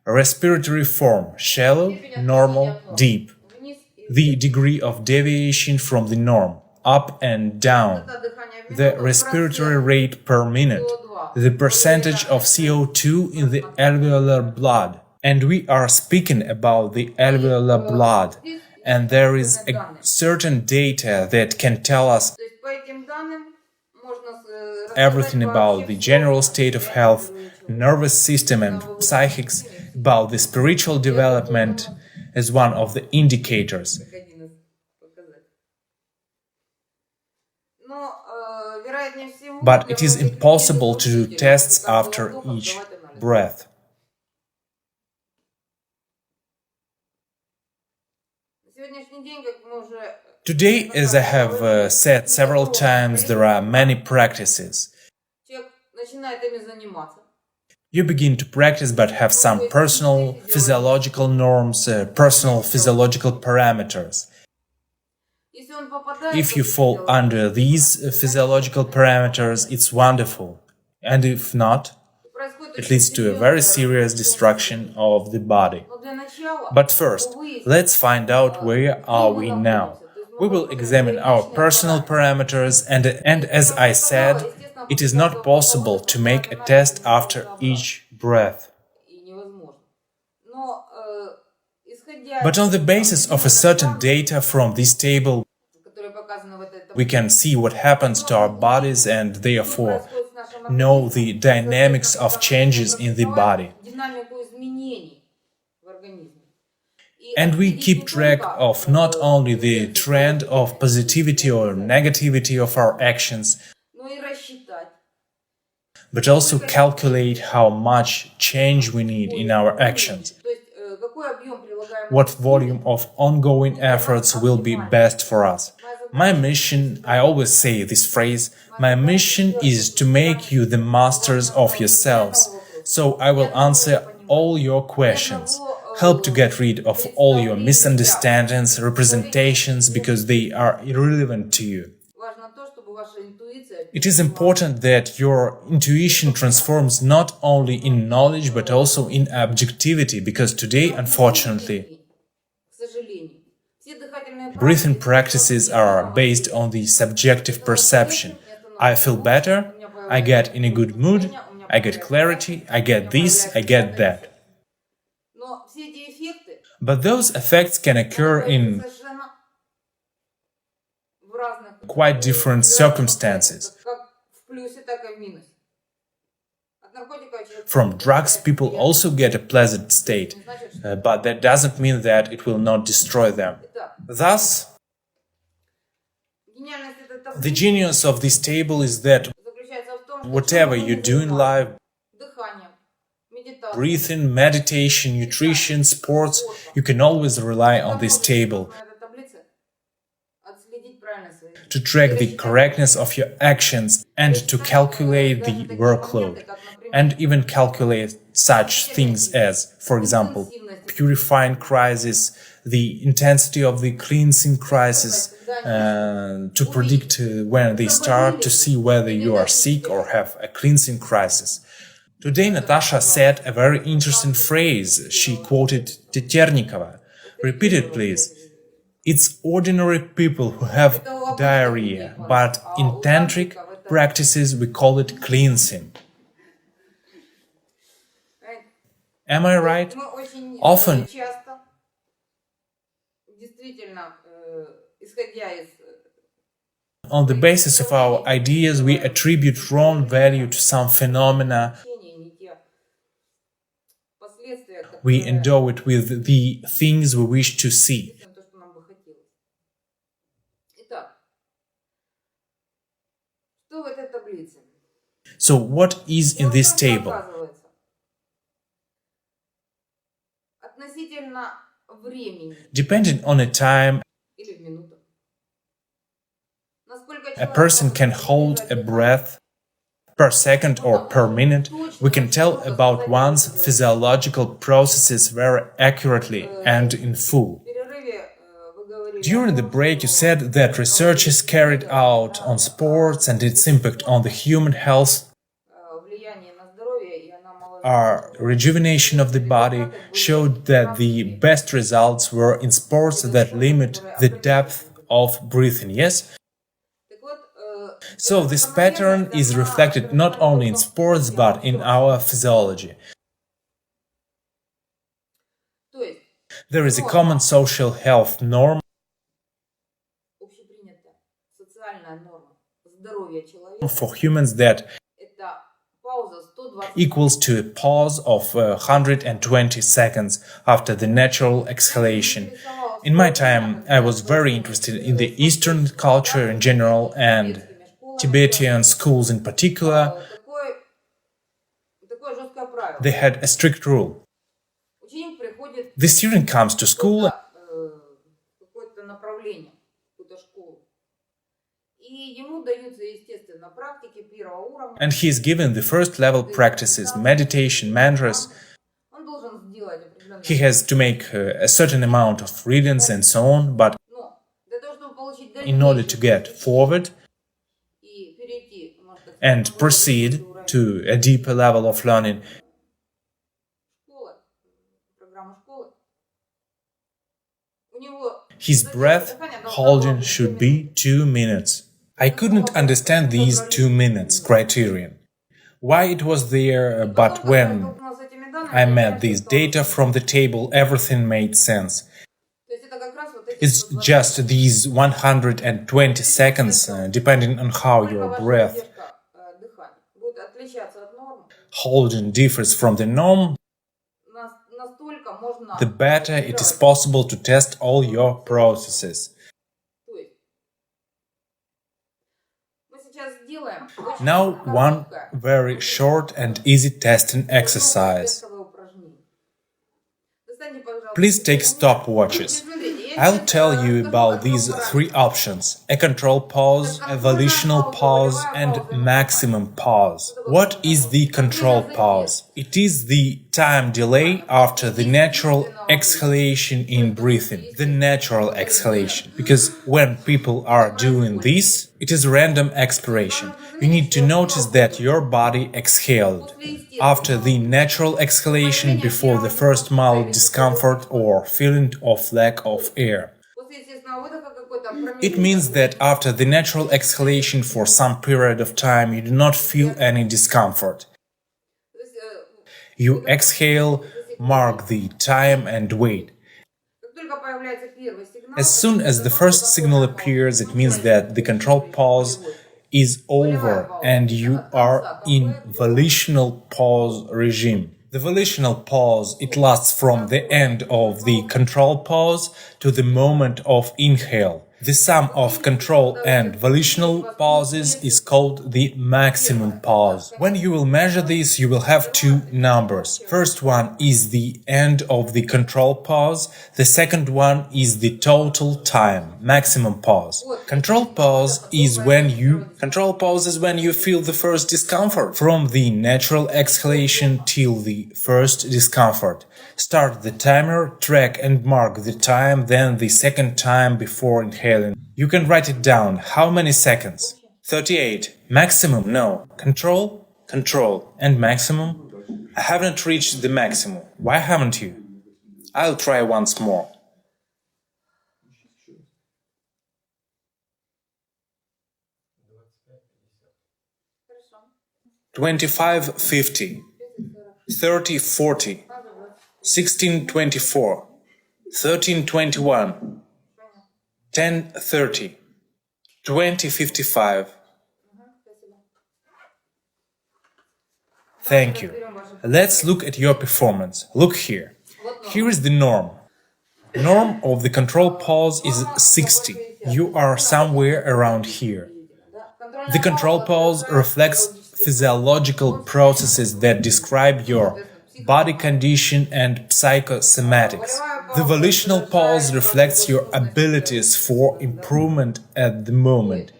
S1: Respiratory form. Shallow, normal, deep. The degree of deviation from the norm. Up and down. The respiratory rate per minute. The percentage of CO2 in the alveolar blood. And we are speaking about the alveolar blood. And there is a certain data that can tell us everything about the general state of health, nervous system and psychics, about the spiritual development as one of the indicators. But it is impossible to do tests after each breath. Today, as I have said several times, there are many practices. You begin to practice but have some personal physiological norms, personal physiological parameters. If you fall under these physiological parameters, it's wonderful. And if not, it leads to a very serious destruction of the body. But first, let's find out where are we now. We will examine our personal parameters and as I said, it is not possible to make a test after each breath. But on the basis of a certain data from this table, we can see what happens to our bodies and therefore know the dynamics of changes in the body. And we keep track of not only the trend of positivity or negativity of our actions, but also calculate how much change we need in our actions. What volume of ongoing efforts will be best for us. My mission, I always say this phrase, my mission is to make you the masters of yourselves. So I will answer all your questions. Help to get rid of all your misunderstandings, representations, because they are irrelevant to you. It is important that your intuition transforms not only in knowledge but also in objectivity, because today, unfortunately, breathing practices are based on the subjective perception. I feel better, I get in a good mood, I get clarity, I get this, I get that. But those effects can occur in quite different circumstances. From drugs, people also get a pleasant state, but that doesn't mean that it will not destroy them. Thus, the genius of this table is that whatever you do in life, breathing, meditation, nutrition, sports, you can always rely on this table to track the correctness of your actions and to calculate the workload, and even calculate such things as, for example, purifying crisis, the intensity of the cleansing crisis, to predict when they start, to see whether you are sick or have a cleansing crisis. Today Natasha said a very interesting phrase. She quoted Teternikova. Repeat it, please. It's ordinary people who have diarrhea, but in tantric practices we call it cleansing. Am I right? Often, on the basis of our ideas, we attribute wrong value to some phenomena. We endow it with the things we wish to see. So what is in this table? Depending on a time, a person can hold a breath per second or per minute, we can tell about one's physiological processes very accurately and in full. During the break, you said that research is carried out on sports and its impact on the human health. Our rejuvenation of the body showed that the best results were in sports that limit the depth of breathing, yes? So this pattern is reflected not only in sports but in our physiology. There is a common social health norm for humans that equals to a pause of 120 seconds after the natural exhalation. In my time, I was very interested in the Eastern culture in general and Tibetan schools in particular. They had a strict rule. The student comes to school and he is given the first level practices, meditation, mantras. He has to make a certain amount of readings and so on, but in order to get forward and proceed to a deeper level of learning, his breath holding should be 2 minutes. I couldn't understand these 2 minutes criterion. Why it was there, but when I met these data from the table, everything made sense. It's just these 120 seconds, depending on how your breath holding differs from the norm, the better it is possible to test all your processes. Now one very short and easy testing exercise. Please take stopwatches. I'll tell you about these 3 options: a control pause, a volitional pause, and maximum pause. What is the control pause? It is the time delay after the natural exhalation in breathing. The natural exhalation. Because when people are doing this, it is random expiration. You need to notice that your body exhaled. After the natural exhalation, before the first mild discomfort or feeling of lack of air. It means that after the natural exhalation for some period of time you do not feel any discomfort. You exhale, mark the time and wait. As soon as the first signal appears, it means that the control pause is over and you are in volitional pause regime. The volitional pause, it lasts from the end of the control pause to the moment of inhale. The sum of control and volitional pauses is called the maximum pause. When you will measure this, you will have 2 numbers. First one is the end of the control pause. The second one is the total time, maximum pause. Control pause is when you feel the first discomfort from the natural exhalation till the first discomfort. Start the timer, track and mark the time, then the second time before inhaling. You can write it down. How many seconds? 38. Maximum? No. Control? Control. And maximum? I haven't reached the maximum. Why haven't you? I'll try once more. 25:50, 30:40, 16:24, 13:21, 10:30, 20:55. Thank you. Let's look at your performance. Look here. Here is the norm. Norm of the control pause is 60. You are somewhere around here. The control pause reflects physiological processes that describe your body condition and psychosomatics. The volitional pause reflects your abilities for improvement at the moment.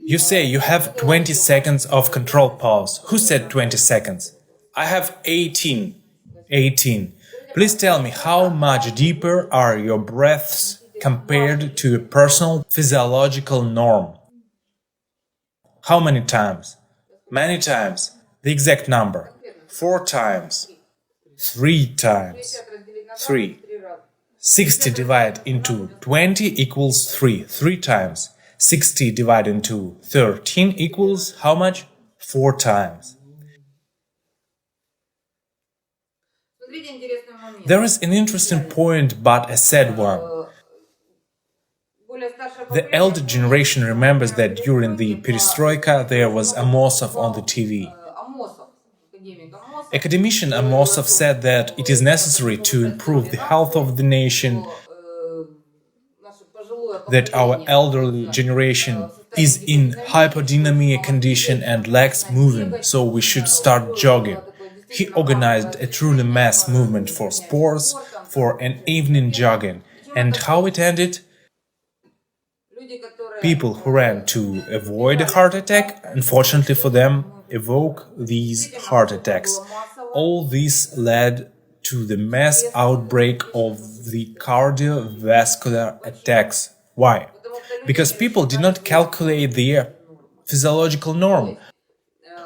S1: You say you have 20 seconds of control pause. Who said 20 seconds? I have 18. 18. Please tell me how much deeper are your breaths compared to a personal physiological norm? How many times? Many times. The exact number. 4 times. 3 times. 3. 60 divided into 20 equals 3. 3 times. 60 divided into 13 equals how much? 4 times. There is an interesting point, but a sad one. The elder generation remembers that during the perestroika there was Amosov on the TV. Academician Amosov said that it is necessary to improve the health of the nation, that our elderly generation is in hypodynamia condition and lacks movement, so we should start jogging. He organized a truly mass movement for sports, for an evening jogging. And how it ended? People who ran to avoid a heart attack, unfortunately for them, evoke these heart attacks. All this led to the mass outbreak of the cardiovascular attacks. Why? Because people did not calculate their physiological norm.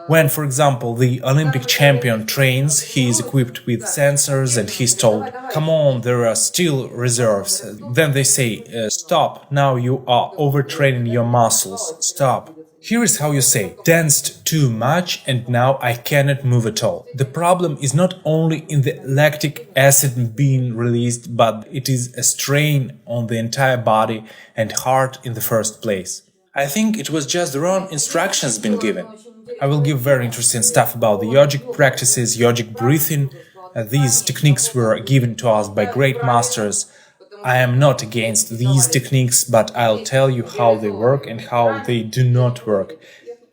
S1: When, for example, the Olympic champion trains, he is equipped with sensors and he's told, come on, there are still reserves. Then they say, stop, now you are overtraining your muscles, stop. Here is how you say, tensed too much and now I cannot move at all. The problem is not only in the lactic acid being released, but it is a strain on the entire body and heart in the first place. I think it was just the wrong instructions been given. I will give very interesting stuff about the yogic practices, yogic breathing. These techniques were given to us by great masters. I am not against these techniques, but I'll tell you how they work and how they do not work,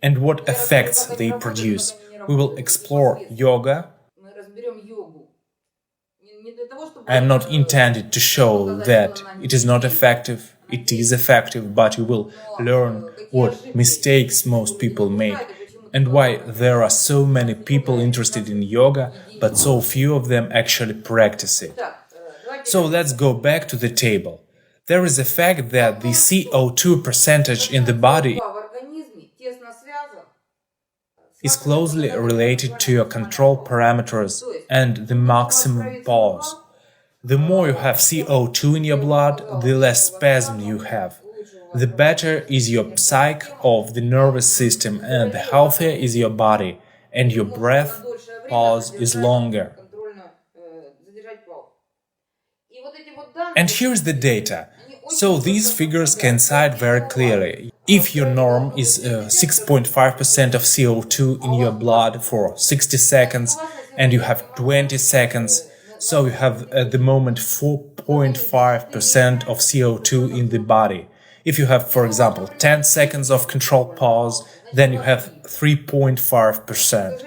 S1: and what effects they produce. We will explore yoga. I am not intended to show that it is not effective. It is effective, but you will learn what mistakes most people make and why there are so many people interested in yoga, but so few of them actually practice it. So let's go back to the table. There is a fact that the CO2 percentage in the body is closely related to your control parameters and the maximum pause. The more you have CO2 in your blood, the less spasm you have. The better is your psyche of the nervous system and the healthier is your body, and your breath pause is longer. And here's the data. So these figures coincide very clearly. If your norm is 6.5% of CO2 in your blood for 60 seconds and you have 20 seconds, so you have at the moment 4.5% of CO2 in the body. If you have, for example, 10 seconds of control pause, then you have 3.5%.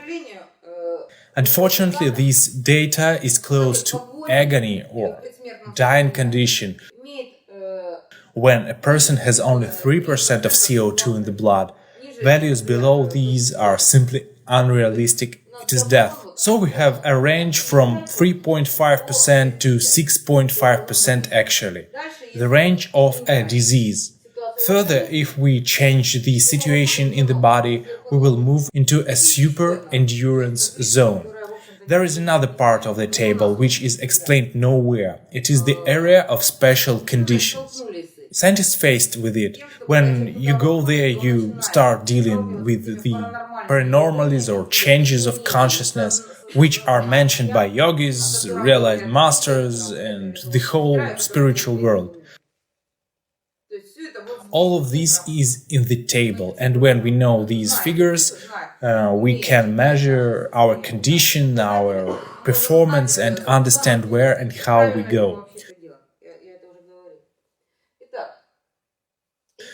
S1: Unfortunately, this data is close to agony or dying condition when a person has only 3% of CO2 in the blood. Values below these are simply unrealistic. It is death. So we have a range from 3.5% to 6.5% actually, the range of a disease. Further, if we change the situation in the body, we will move into a super endurance zone. There is another part of the table which is explained nowhere. It is the area of special conditions. Scientists faced with it. When you go there, you start dealing with the paranormalities or changes of consciousness which are mentioned by yogis, realized masters, and the whole spiritual world. All of this is in the table, and when we know these figures, we can measure our condition, our performance, and understand where and how we go.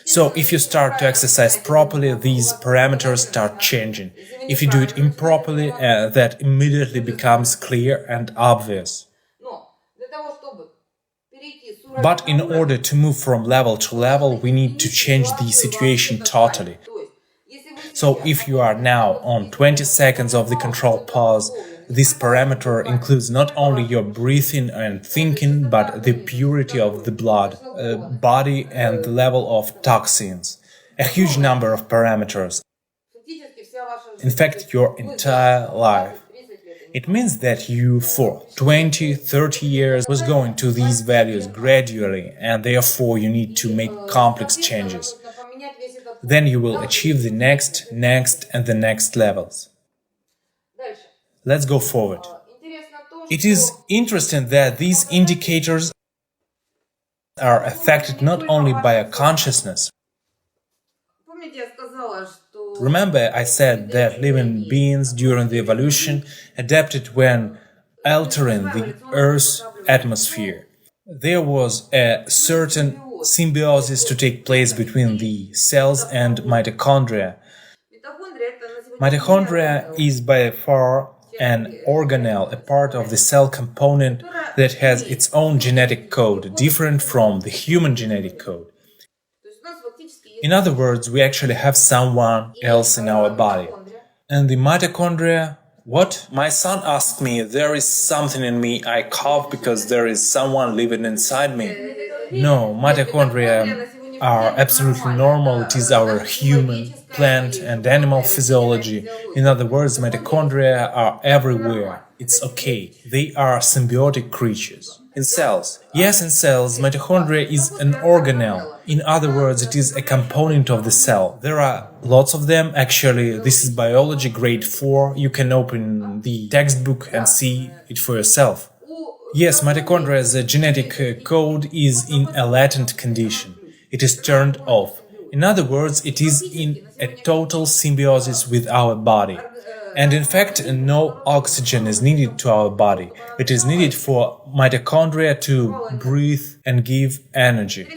S1: So, if you start to exercise properly, these parameters start changing. If you do it improperly, that immediately becomes clear and obvious. But in order to move from level to level, we need to change the situation totally. So if you are now on 20 seconds of the control pause, this parameter includes not only your breathing and thinking, but the purity of the blood, body, and the level of toxins. A huge number of parameters. In fact, your entire life. It means that you, for 20, 30 years, was going to these values gradually, and therefore you need to make complex changes. Then you will achieve the next, and the next levels. Let's go forward. It is interesting that these indicators are affected not only by a consciousness. Remember, I said that living beings during the evolution adapted when altering the Earth's atmosphere. There was a certain symbiosis to take place between the cells and mitochondria. Mitochondria is by far an organelle, a part of the cell component that has its own genetic code, different from the human genetic code. In other words, we actually have someone else in our body. And the mitochondria, what? My son asked me, there is something in me, I cough because there is someone living inside me. No, mitochondria are absolutely normal, it is our human, plant and animal physiology. In other words, mitochondria are everywhere. It's okay. They are symbiotic creatures. In cells. Yes, in cells, mitochondria is an organelle. In other words, it is a component of the cell. There are lots of them. Actually, this is biology grade 4. You can open the textbook and see it for yourself. Yes, mitochondria's genetic code is in a latent condition. It is turned off. In other words, it is in a total symbiosis with our body. And in fact, no oxygen is needed to our body. It is needed for mitochondria to breathe and give energy.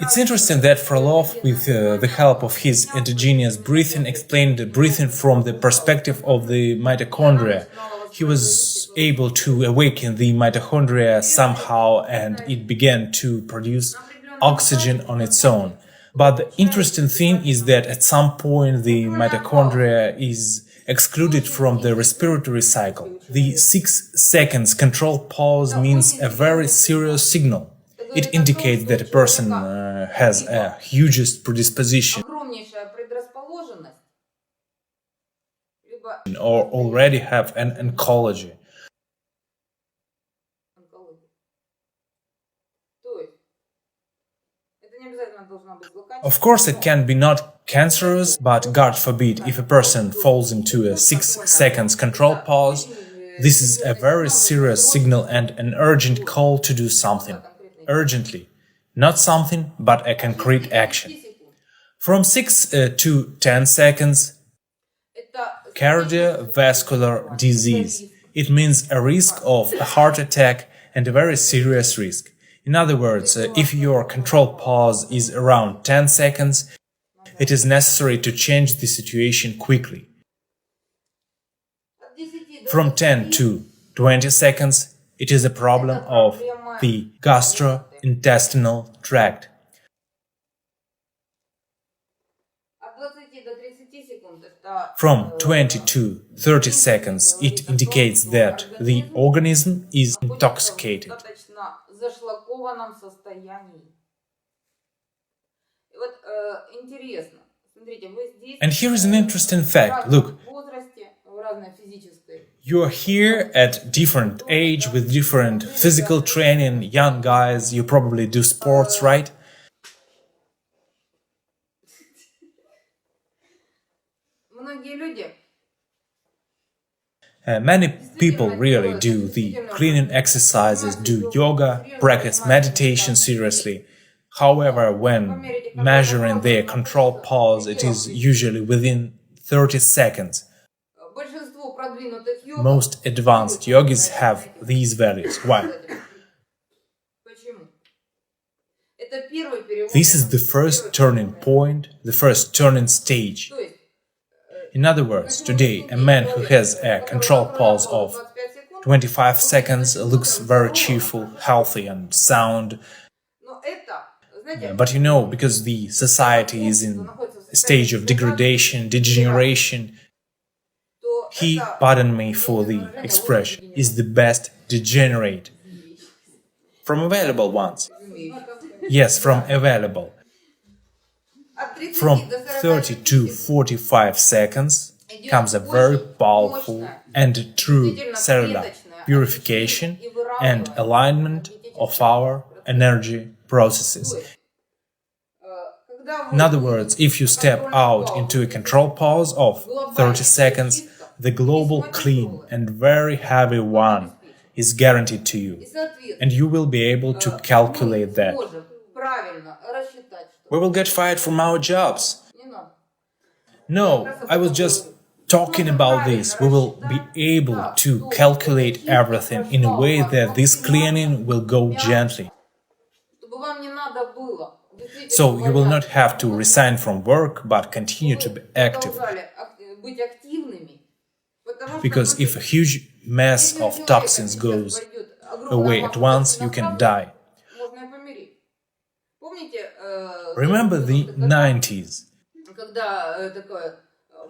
S1: It's interesting that Frolov, with the help of his endogenous breathing, explained breathing from the perspective of the mitochondria. He was able to awaken the mitochondria somehow, and it began to produce oxygen on its own. But the interesting thing is that at some point the mitochondria is excluded from the respiratory cycle. The 6 seconds control pause means a very serious signal. It indicates that a person has a hugest predisposition or already have an oncology. Of course, it can be not cancerous, but God forbid, if a person falls into a 6 seconds control pause, this is a very serious signal and an urgent call to do something. Urgently. Not something, but a concrete action. From 6 to 10 seconds, cardiovascular disease. It means a risk of a heart attack and a very serious risk. In other words, if your control pause is around 10 seconds, it is necessary to change the situation quickly. From 10 to 20 seconds, it is a problem of the gastrointestinal tract. From 20 to 30 seconds, it indicates that the organism is intoxicated. And here is an interesting fact. Look, you are here at different age with different physical training, young guys, you probably do sports, right? Many people really do the cleaning exercises, do yoga, practice meditation seriously. However, when measuring their control pause, it is usually within 30 seconds. Most advanced yogis have these values. Why? This is the first turning point, the first turning stage. In other words, today, a man who has a control pause of 25 seconds looks very cheerful, healthy and sound. But you know, because the society is in stage of degradation, degeneration. He, pardon me for the expression, is the best degenerate. From available ones. Yes, from available. From 30 to 45 seconds comes a very powerful and true cellular purification and alignment of our energy processes. In other words, if you step out into a control pause of 30 seconds, the global clean and very heavy one is guaranteed to you, and you will be able to calculate that. We will get fired from our jobs. No, I was just talking about this. We will be able to calculate everything in a way that this cleaning will go gently. So you will not have to resign from work, but continue to be active. Because if a huge mass of toxins goes away at once, you can die. Remember the 90s,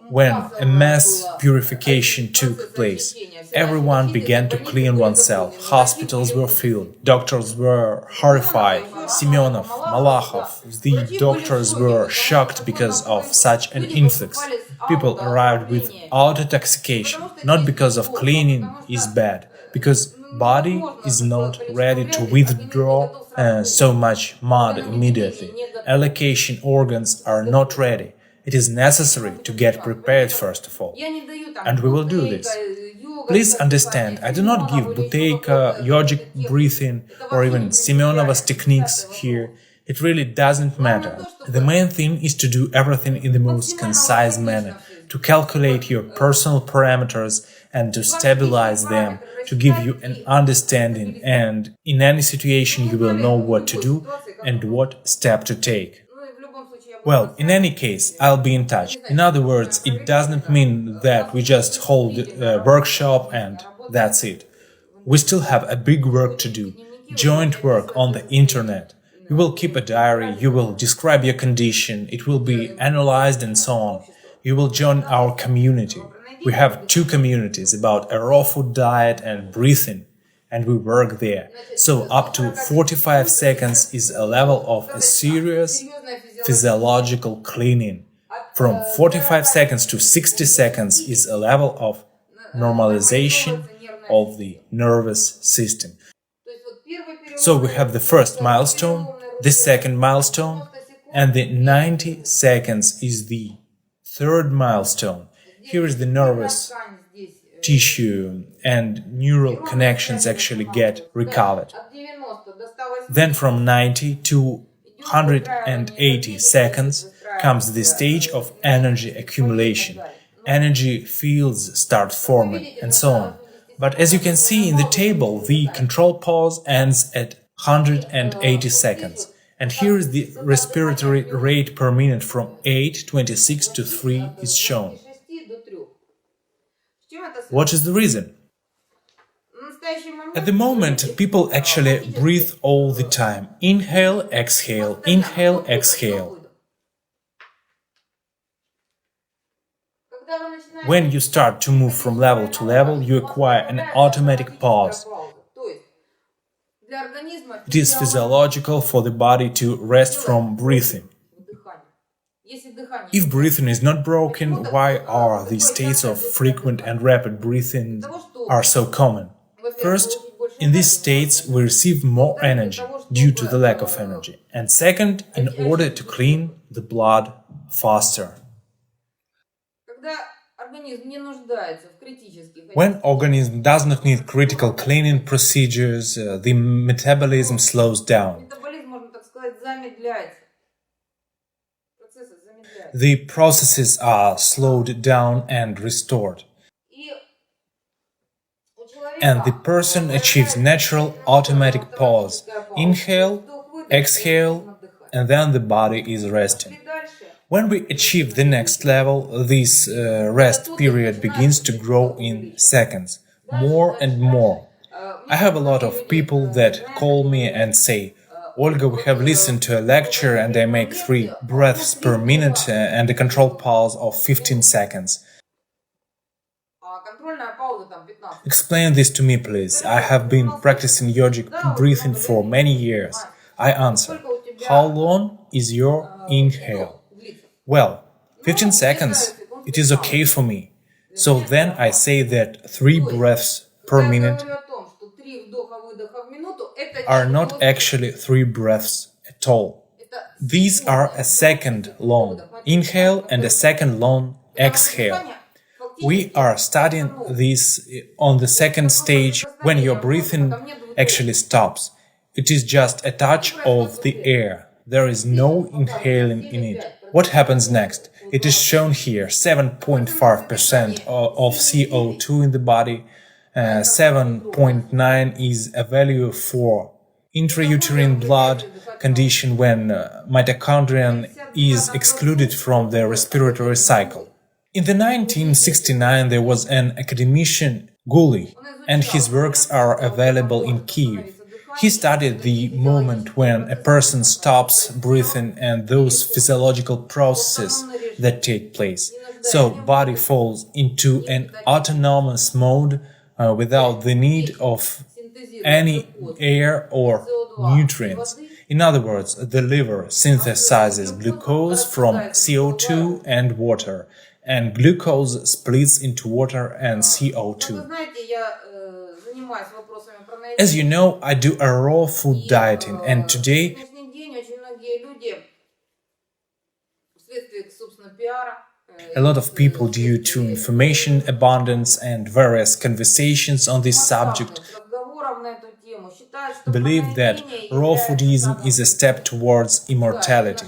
S1: when a mass purification took place. Everyone began to clean oneself, hospitals were filled, doctors were horrified, Semyonov, Malachov, the doctors were shocked because of such an influx. People arrived with auto-intoxication, not because of cleaning is bad, because body is not ready to withdraw so much mud immediately. Allocation organs are not ready. It is necessary to get prepared first of all. And we will do this. Please understand, I do not give Buteyko, yogic breathing, or even Semyonov's techniques here. It really doesn't matter. The main thing is to do everything in the most concise manner, to calculate your personal parameters and to stabilize them, to give you an understanding, and in any situation you will know what to do and what step to take. Well, in any case, I'll be in touch. In other words, it doesn't mean that we just hold a workshop and that's it. We still have a big work to do, joint work on the internet. You will keep a diary, you will describe your condition, it will be analyzed and so on. You will join our community. We have two communities about a raw food diet and breathing, and we work there. So up to 45 seconds is a level of a serious physiological cleaning. From 45 seconds to 60 seconds is a level of normalization of the nervous system. So we have the first milestone, the second milestone, and the 90 seconds is the third milestone. Here is the nervous tissue and neural connections actually get recovered. Then from 90 to 180 seconds comes the stage of energy accumulation. Energy fields start forming and so on. But as you can see in the table, the control pause ends at 180 seconds. And here is the respiratory rate per minute from 8:26 to 3 is shown. What is the reason? At the moment, people actually breathe all the time. Inhale, exhale, inhale, exhale. When you start to move from level to level, you acquire an automatic pause. It is physiological for the body to rest from breathing. If breathing is not broken, why are these states of frequent and rapid breathing are so common? First, in these states we receive more energy due to the lack of energy. And second, in order to clean the blood faster. When organism does not need critical cleaning procedures, the metabolism slows down. The processes are slowed down and restored. And the person achieves natural automatic pause. Inhale, exhale, and then the body is resting. When we achieve the next level, this rest period begins to grow in seconds, more and more. I have a lot of people that call me and say, Olga, we have listened to a lecture and I make 3 breaths per minute and a controlled pause of 15 seconds. Explain this to me, please. I have been practicing yogic breathing for many years. I answer, how long is your inhale? Well, 15 seconds. It is okay for me. So then I say that 3 breaths per minute are not actually 3 breaths at all. These are a second long inhale and a second long exhale. We are studying this on the second stage when your breathing actually stops. It is just a touch of the air. There is no inhaling in it. What happens next? It is shown here, 7.5% of CO2 in the body, 7.9 is a value for intrauterine blood condition when mitochondria is excluded from the respiratory cycle. In the 1969 there was an academician, Guli, and his works are available in Kyiv. He studied the moment when a person stops breathing and those physiological processes that take place. So body falls into an autonomous mode without the need of any air or nutrients. In other words, the liver synthesizes glucose from CO2 and water, and glucose splits into water and CO2. As you know, I do a raw food dieting, and today a lot of people, due to information abundance and various conversations on this subject, believe that raw foodism is a step towards immortality.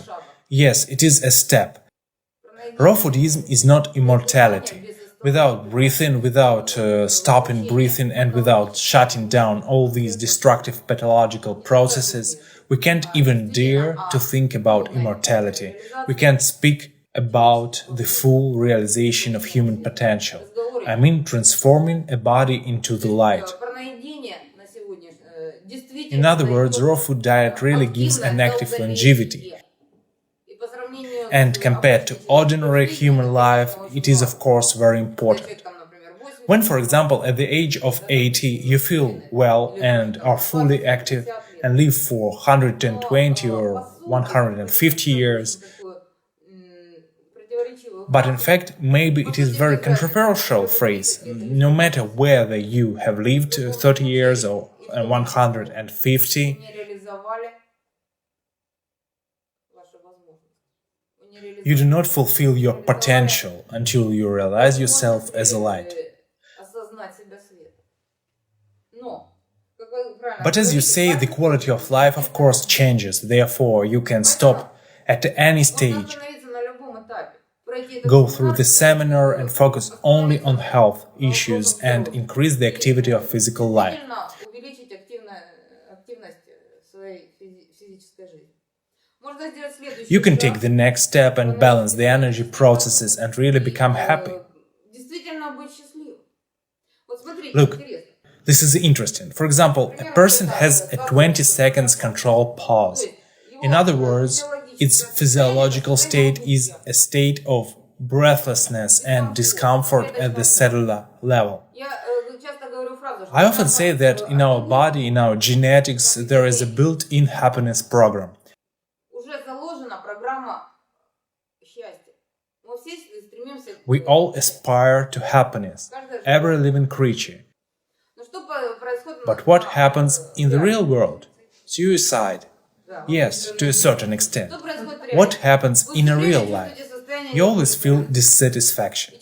S1: Yes, it is a step. Raw foodism is not immortality. Without breathing, without stopping breathing, and without shutting down all these destructive pathological processes, we can't even dare to think about immortality. We can't speak about the full realization of human potential. I mean, transforming a body into the light. In other words, raw food diet really gives an active longevity. And compared to ordinary human life, it is of course very important. When, for example, at the age of 80 you feel well and are fully active and live for 120 or 150 years, but in fact, maybe it is a very controversial phrase. No matter whether you have lived 30 years or 150, you do not fulfill your potential until you realize yourself as a light. But as you say, the quality of life of course changes, therefore you can stop at any stage. Go through the seminar and focus only on health issues and increase the activity of physical life. You can take the next step and balance the energy processes and really become happy. Look, this is interesting. For example, a person has a 20 seconds control pause. In other words, its physiological state is a state of breathlessness and discomfort at the cellular level. I often say that in our body, in our genetics, there is a built-in happiness program. We all aspire to happiness, every living creature. But what happens in the real world? Suicide. Yes, to a certain extent. What happens in a real life? You always feel dissatisfaction.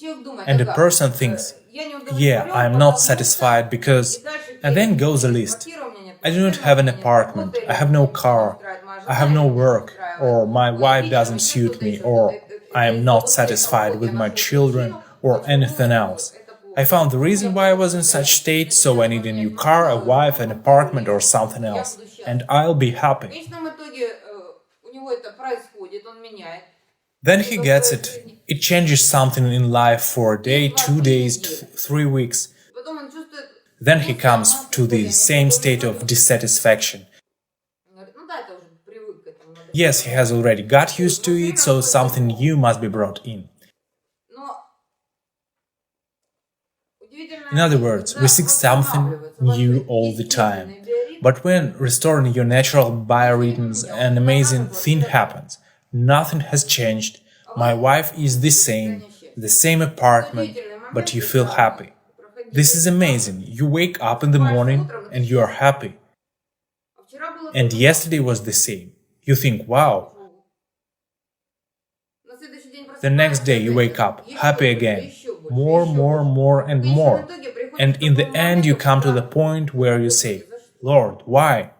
S1: And a person thinks, yeah, I am not satisfied because... And then goes a list. I do not have an apartment, I have no car, I have no work, or my wife doesn't suit me, or I am not satisfied with my children, or anything else. I found the reason why I was in such state, so I need a new car, a wife, an apartment, or something else, and I'll be happy. Then he gets it. It changes something in life for a day, 2 days, 3 weeks. Then he comes to the same state of dissatisfaction. Yes, he has already got used to it, so something new must be brought in. In other words, we seek something new all the time. But when restoring your natural biorhythms, an amazing thing happens. Nothing has changed. My wife is the same apartment, but you feel happy. This is amazing. You wake up in the morning and you are happy. And yesterday was the same. You think, wow. The next day you wake up, happy again. More, and more. And in the end you come to the point where you say, Lord, why?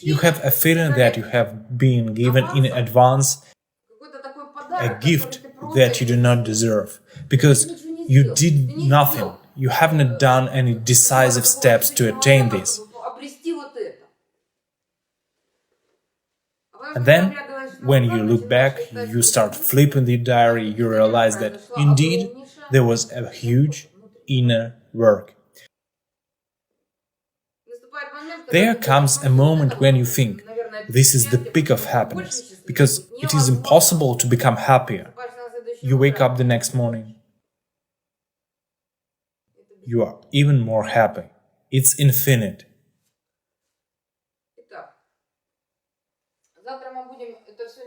S1: You have a feeling that you have been given in advance a gift that you do not deserve, because you did nothing. You haven't done any decisive steps to attain this. And then, when you look back, you start flipping the diary, you realize that indeed there was a huge inner work. There comes a moment when you think, this is the peak of happiness, because it is impossible to become happier. You wake up the next morning, you are even more happy. It's infinite.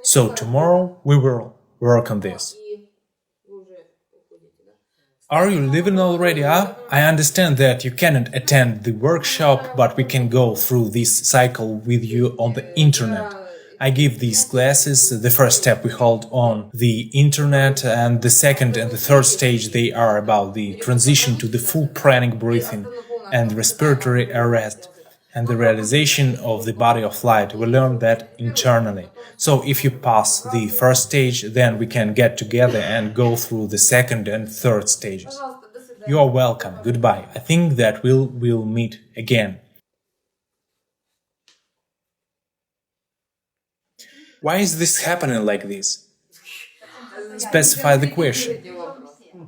S1: So tomorrow we will work on this. Are you leaving already, huh? I understand that you cannot attend the workshop, but we can go through this cycle with you on the internet. I give these classes. The first step we hold on the internet, and the second and the third stage they are about the transition to the full pranic breathing and respiratory arrest and the realization of the body of light. We learn that internally. So if you pass the first stage, then we can get together and go through the second and third stages. You are welcome. Goodbye. I think that we'll meet again. Why is this happening like this? Specify the question.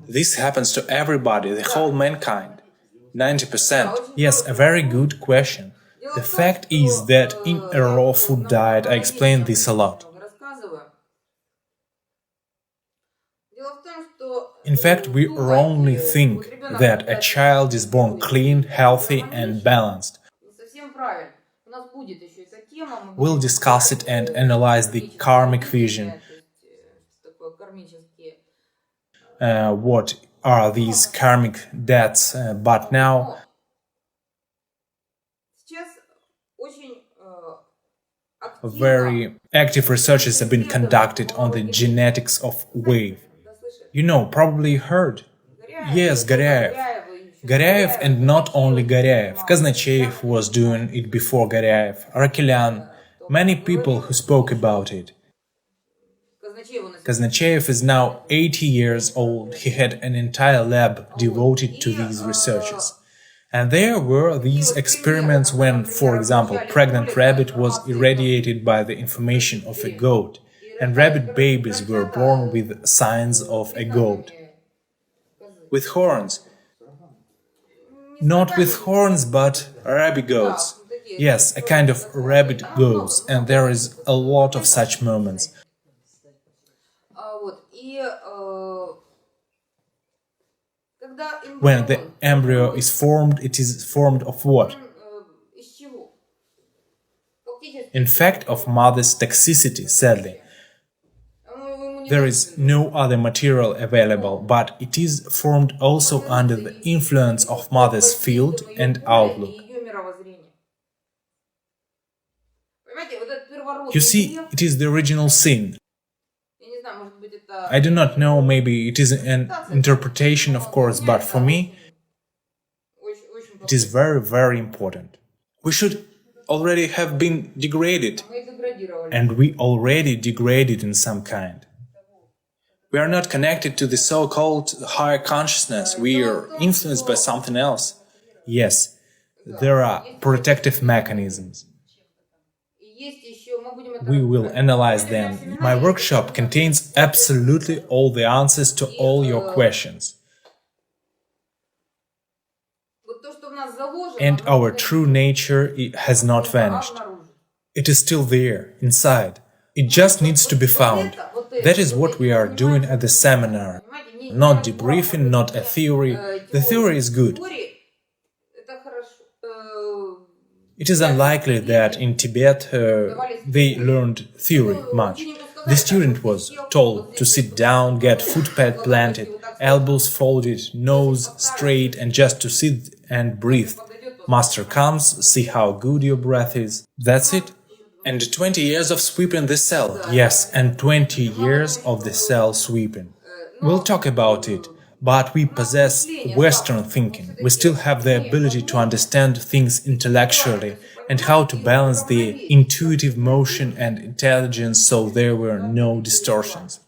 S1: This happens to everybody, the whole mankind. 90%. Yes, a very good question. The fact is that in a raw food diet, I explain this a lot. In fact, we wrongly think that a child is born clean, healthy and balanced. We'll discuss it and analyze the karmic vision. What are these karmic debts? But now very active researches have been conducted on the genetics of wave. You know, probably heard. Yes, Goryaev. Goryaev and not only Goryaev. Kazanachev was doing it before Goryaev. Arakelian. Many people who spoke about it. Kazanachev is now 80 years old. He had an entire lab devoted to these researches. And there were these experiments when, for example, pregnant rabbit was irradiated by the information of a goat, and rabbit babies were born with signs of a goat. With horns. Not with horns, but rabbit goats. Yes, a kind of rabbit goats, and there is a lot of such moments. When the embryo is formed, it is formed of what? In fact, of mother's toxicity, sadly. There is no other material available, but it is formed also under the influence of mother's field and outlook. You see, it is the original sin. I do not know, maybe it is an interpretation, of course, but for me, it is very, very important. We should already have been degraded, and we already degraded in some kind. We are not connected to the so-called higher consciousness, we are influenced by something else. Yes, there are protective mechanisms. We will analyze them. My workshop contains absolutely all the answers to all your questions. And our true nature has not vanished. It is still there, inside. It just needs to be found. That is what we are doing at the seminar. Not debriefing, not a theory. The theory is good. It is unlikely that in Tibet they learned theory much. The student was told to sit down, get footpad planted, elbows folded, nose straight, and just to sit and breathe. Master comes, see how good your breath is. That's it. And 20 years of sweeping the cell. Yes, and 20 years of the cell sweeping. We'll talk about it. But we possess Western thinking. We still have the ability to understand things intellectually and how to balance the intuitive motion and intelligence so there were no distortions.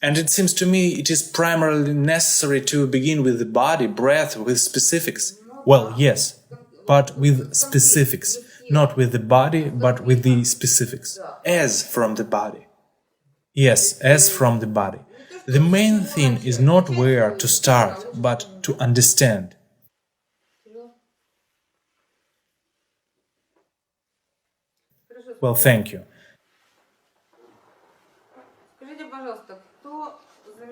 S1: And it seems to me it is primarily necessary to begin with the body, breath, with specifics. Well, yes, but with specifics. Not with the body, but with the specifics. As from the body. Yes, as from the body. The main thing is not where to start, but to understand. Well, thank you.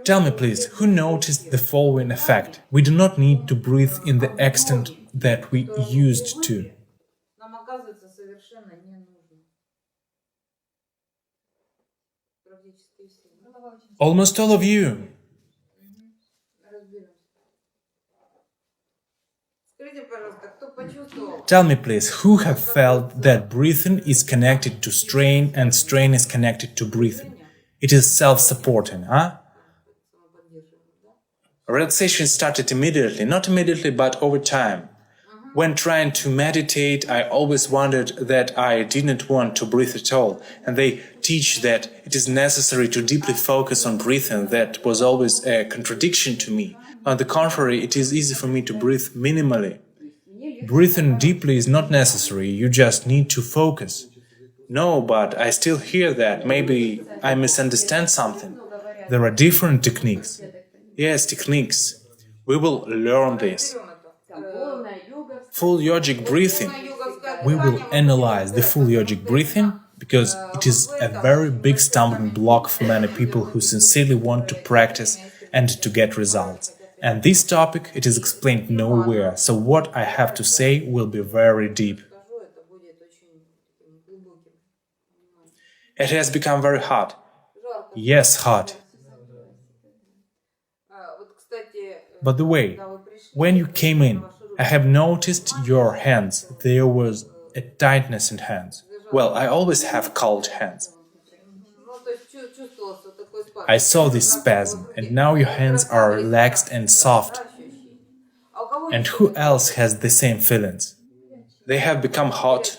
S1: Tell me, please, who noticed the following effect? We do not need to breathe in the extent that we used to. Almost all of you. Tell me, please, who have felt that breathing is connected to strain and strain is connected to breathing? It is self-supporting, huh? Relaxation started immediately, not immediately, but over time. When trying to meditate, I always wondered that I didn't want to breathe at all, and they teach that it is necessary to deeply focus on breathing. That was always a contradiction to me. On the contrary, it is easy for me to breathe minimally. Breathing deeply is not necessary, you just need to focus. No, but I still hear that. Maybe I misunderstand something. There are different techniques. Yes, techniques. We will learn this. Full yogic breathing. We will analyze the full yogic breathing because it is a very big stumbling block for many people who sincerely want to practice and to get results. And this topic, it is explained nowhere, so what I have to say will be very deep. It has become very hot. Yes, hot. By the way, when you came in, I have noticed your hands. There was a tightness in hands. Well, I always have cold hands. I saw this spasm, and now your hands are relaxed and soft. And who else has the same feelings? They have become hot.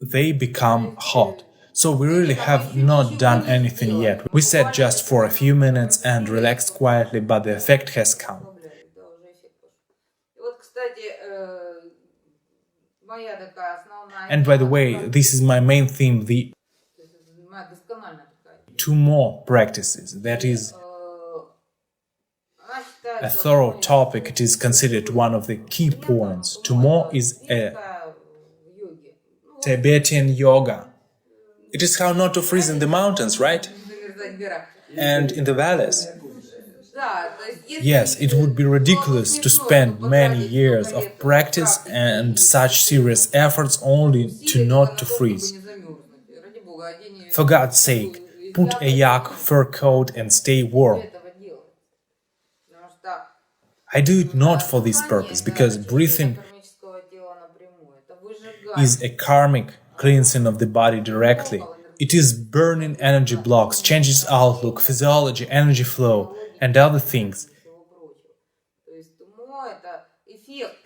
S1: They become hot. So we really have not done anything yet. We sat just for a few minutes and relaxed quietly, but the effect has come. And by the way, this is my main theme, the two more practices. That is a thorough topic. It is considered one of the key points. Two more is a Tibetan yoga. It is how not to freeze in the mountains, right? And in the valleys. Yes, it would be ridiculous to spend many years of practice and such serious efforts only to not to freeze. For God's sake, put a yak fur coat and stay warm. I do it not for this purpose, because breathing is a karmic cleansing of the body directly. It is burning energy blocks, changes outlook, physiology, energy flow, and other things.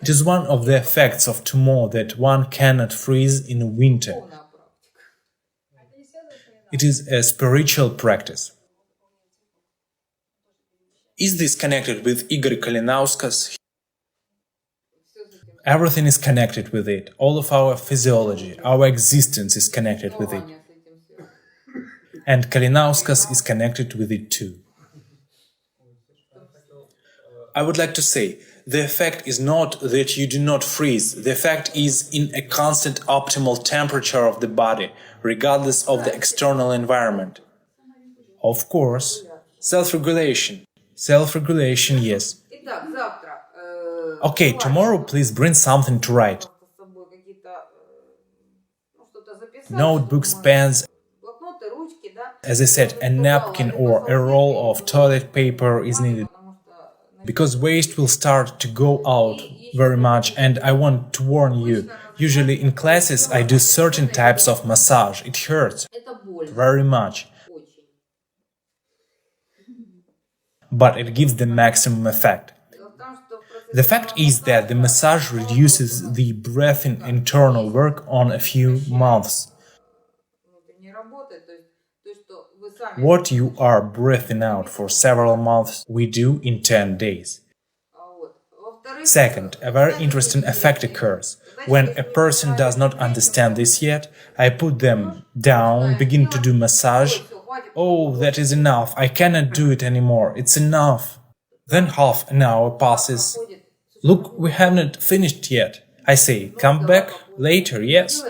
S1: It is one of the effects of Tumo that one cannot freeze in winter. It is a spiritual practice. Is this connected with Igor Kalinauskas? Everything is connected with it. All of our physiology, our existence is connected with it. And Kalinauskas is connected with it too. I would like to say, The effect is not that you do not freeze, the effect is in a constant optimal temperature of the body, regardless of the external environment. Of course, self-regulation. Self-regulation, yes. Okay, tomorrow please bring something to write. Notebooks, pens, as I said, a napkin or a roll of toilet paper is needed. Because waste will start to go out very much, and I want to warn you, usually in classes I do certain types of massage. It hurts very much, but it gives the maximum effect. The fact is that the massage reduces the breathing internal work on a few months. What you are breathing out for several months, we do in 10 days. Second, a very interesting effect occurs. When a person does not understand this yet, I put them down, begin to do massage. Oh, that is enough, I cannot do it anymore, it's enough. Then half an hour passes. Look, we haven't finished yet. I say, come back later, yes?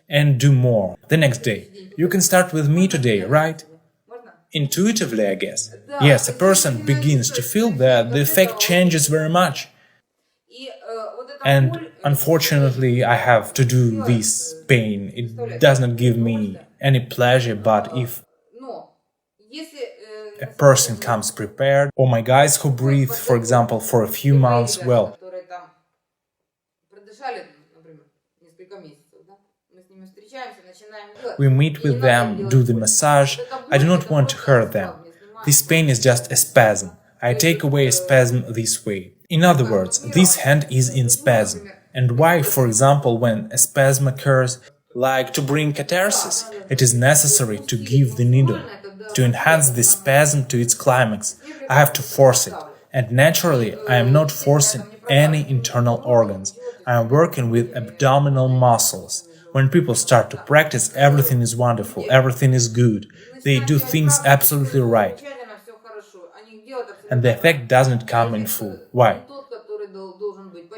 S1: And do more. The next day. You can start with me today, right? Intuitively, I guess. Yes, a person begins to feel that the effect changes very much. And unfortunately, I have to do this pain. It does not give me any pleasure, but if a person comes prepared, or my guys who breathe, for example, for a few months, well, we meet with them, do the massage. I do not want to hurt them. This pain is just a spasm. I take away a spasm this way. In other words, this hand is in spasm. And why, for example, when a spasm occurs, like to bring catharsis, it is necessary to give the needle. To enhance the spasm to its climax, I have to force it. And naturally, I am not forcing any internal organs. I am working with abdominal muscles. When people start to practice, everything is wonderful, everything is good. They do things absolutely right. And the effect doesn't come in full. Why?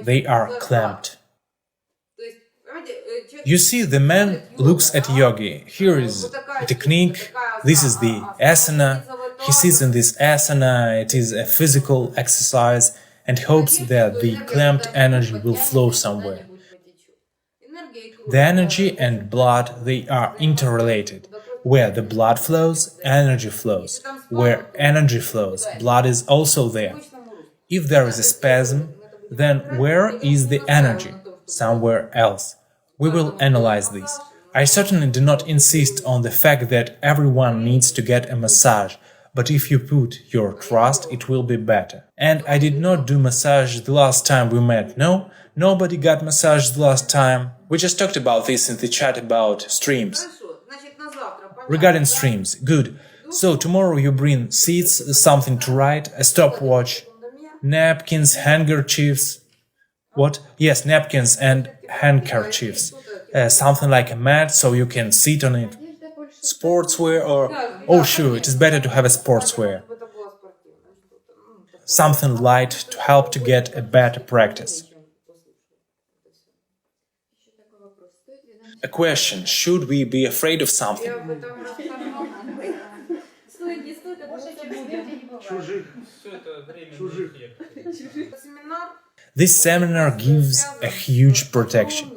S1: They are clamped. You see, the man looks at yogi. Here is a technique, this is the asana. He sits in this asana, it is a physical exercise, and hopes that the clamped energy will flow somewhere. The energy and blood, they are interrelated. Where the blood flows, energy flows. Where energy flows, blood is also there. If there is a spasm, then where is the energy? Somewhere else. We will analyze this. I certainly do not insist on the fact that everyone needs to get a massage, but if you put your trust, it will be better. And I did not do massage the last time we met, no? Nobody got massage the last time. We just talked about this in the chat about streams. Regarding streams, good. So tomorrow you bring seeds, something to write, a stopwatch, napkins, handkerchiefs. What? Yes, napkins and handkerchiefs. Something like a mat so you can sit on it. Sportswear or... Oh sure, it is better to have a sportswear. Something light to help to get a better practice. A question, should we be afraid of something? This seminar gives a huge protection.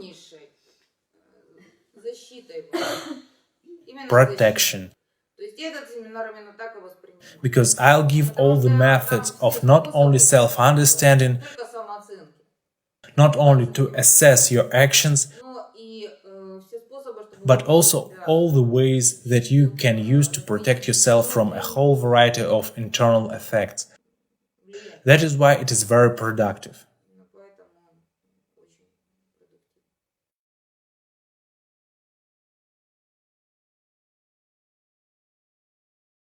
S1: Protection. Because I'll give all the methods of not only self-understanding, not only to assess your actions, but also all the ways that you can use to protect yourself from a whole variety of internal effects. That is why it is very productive.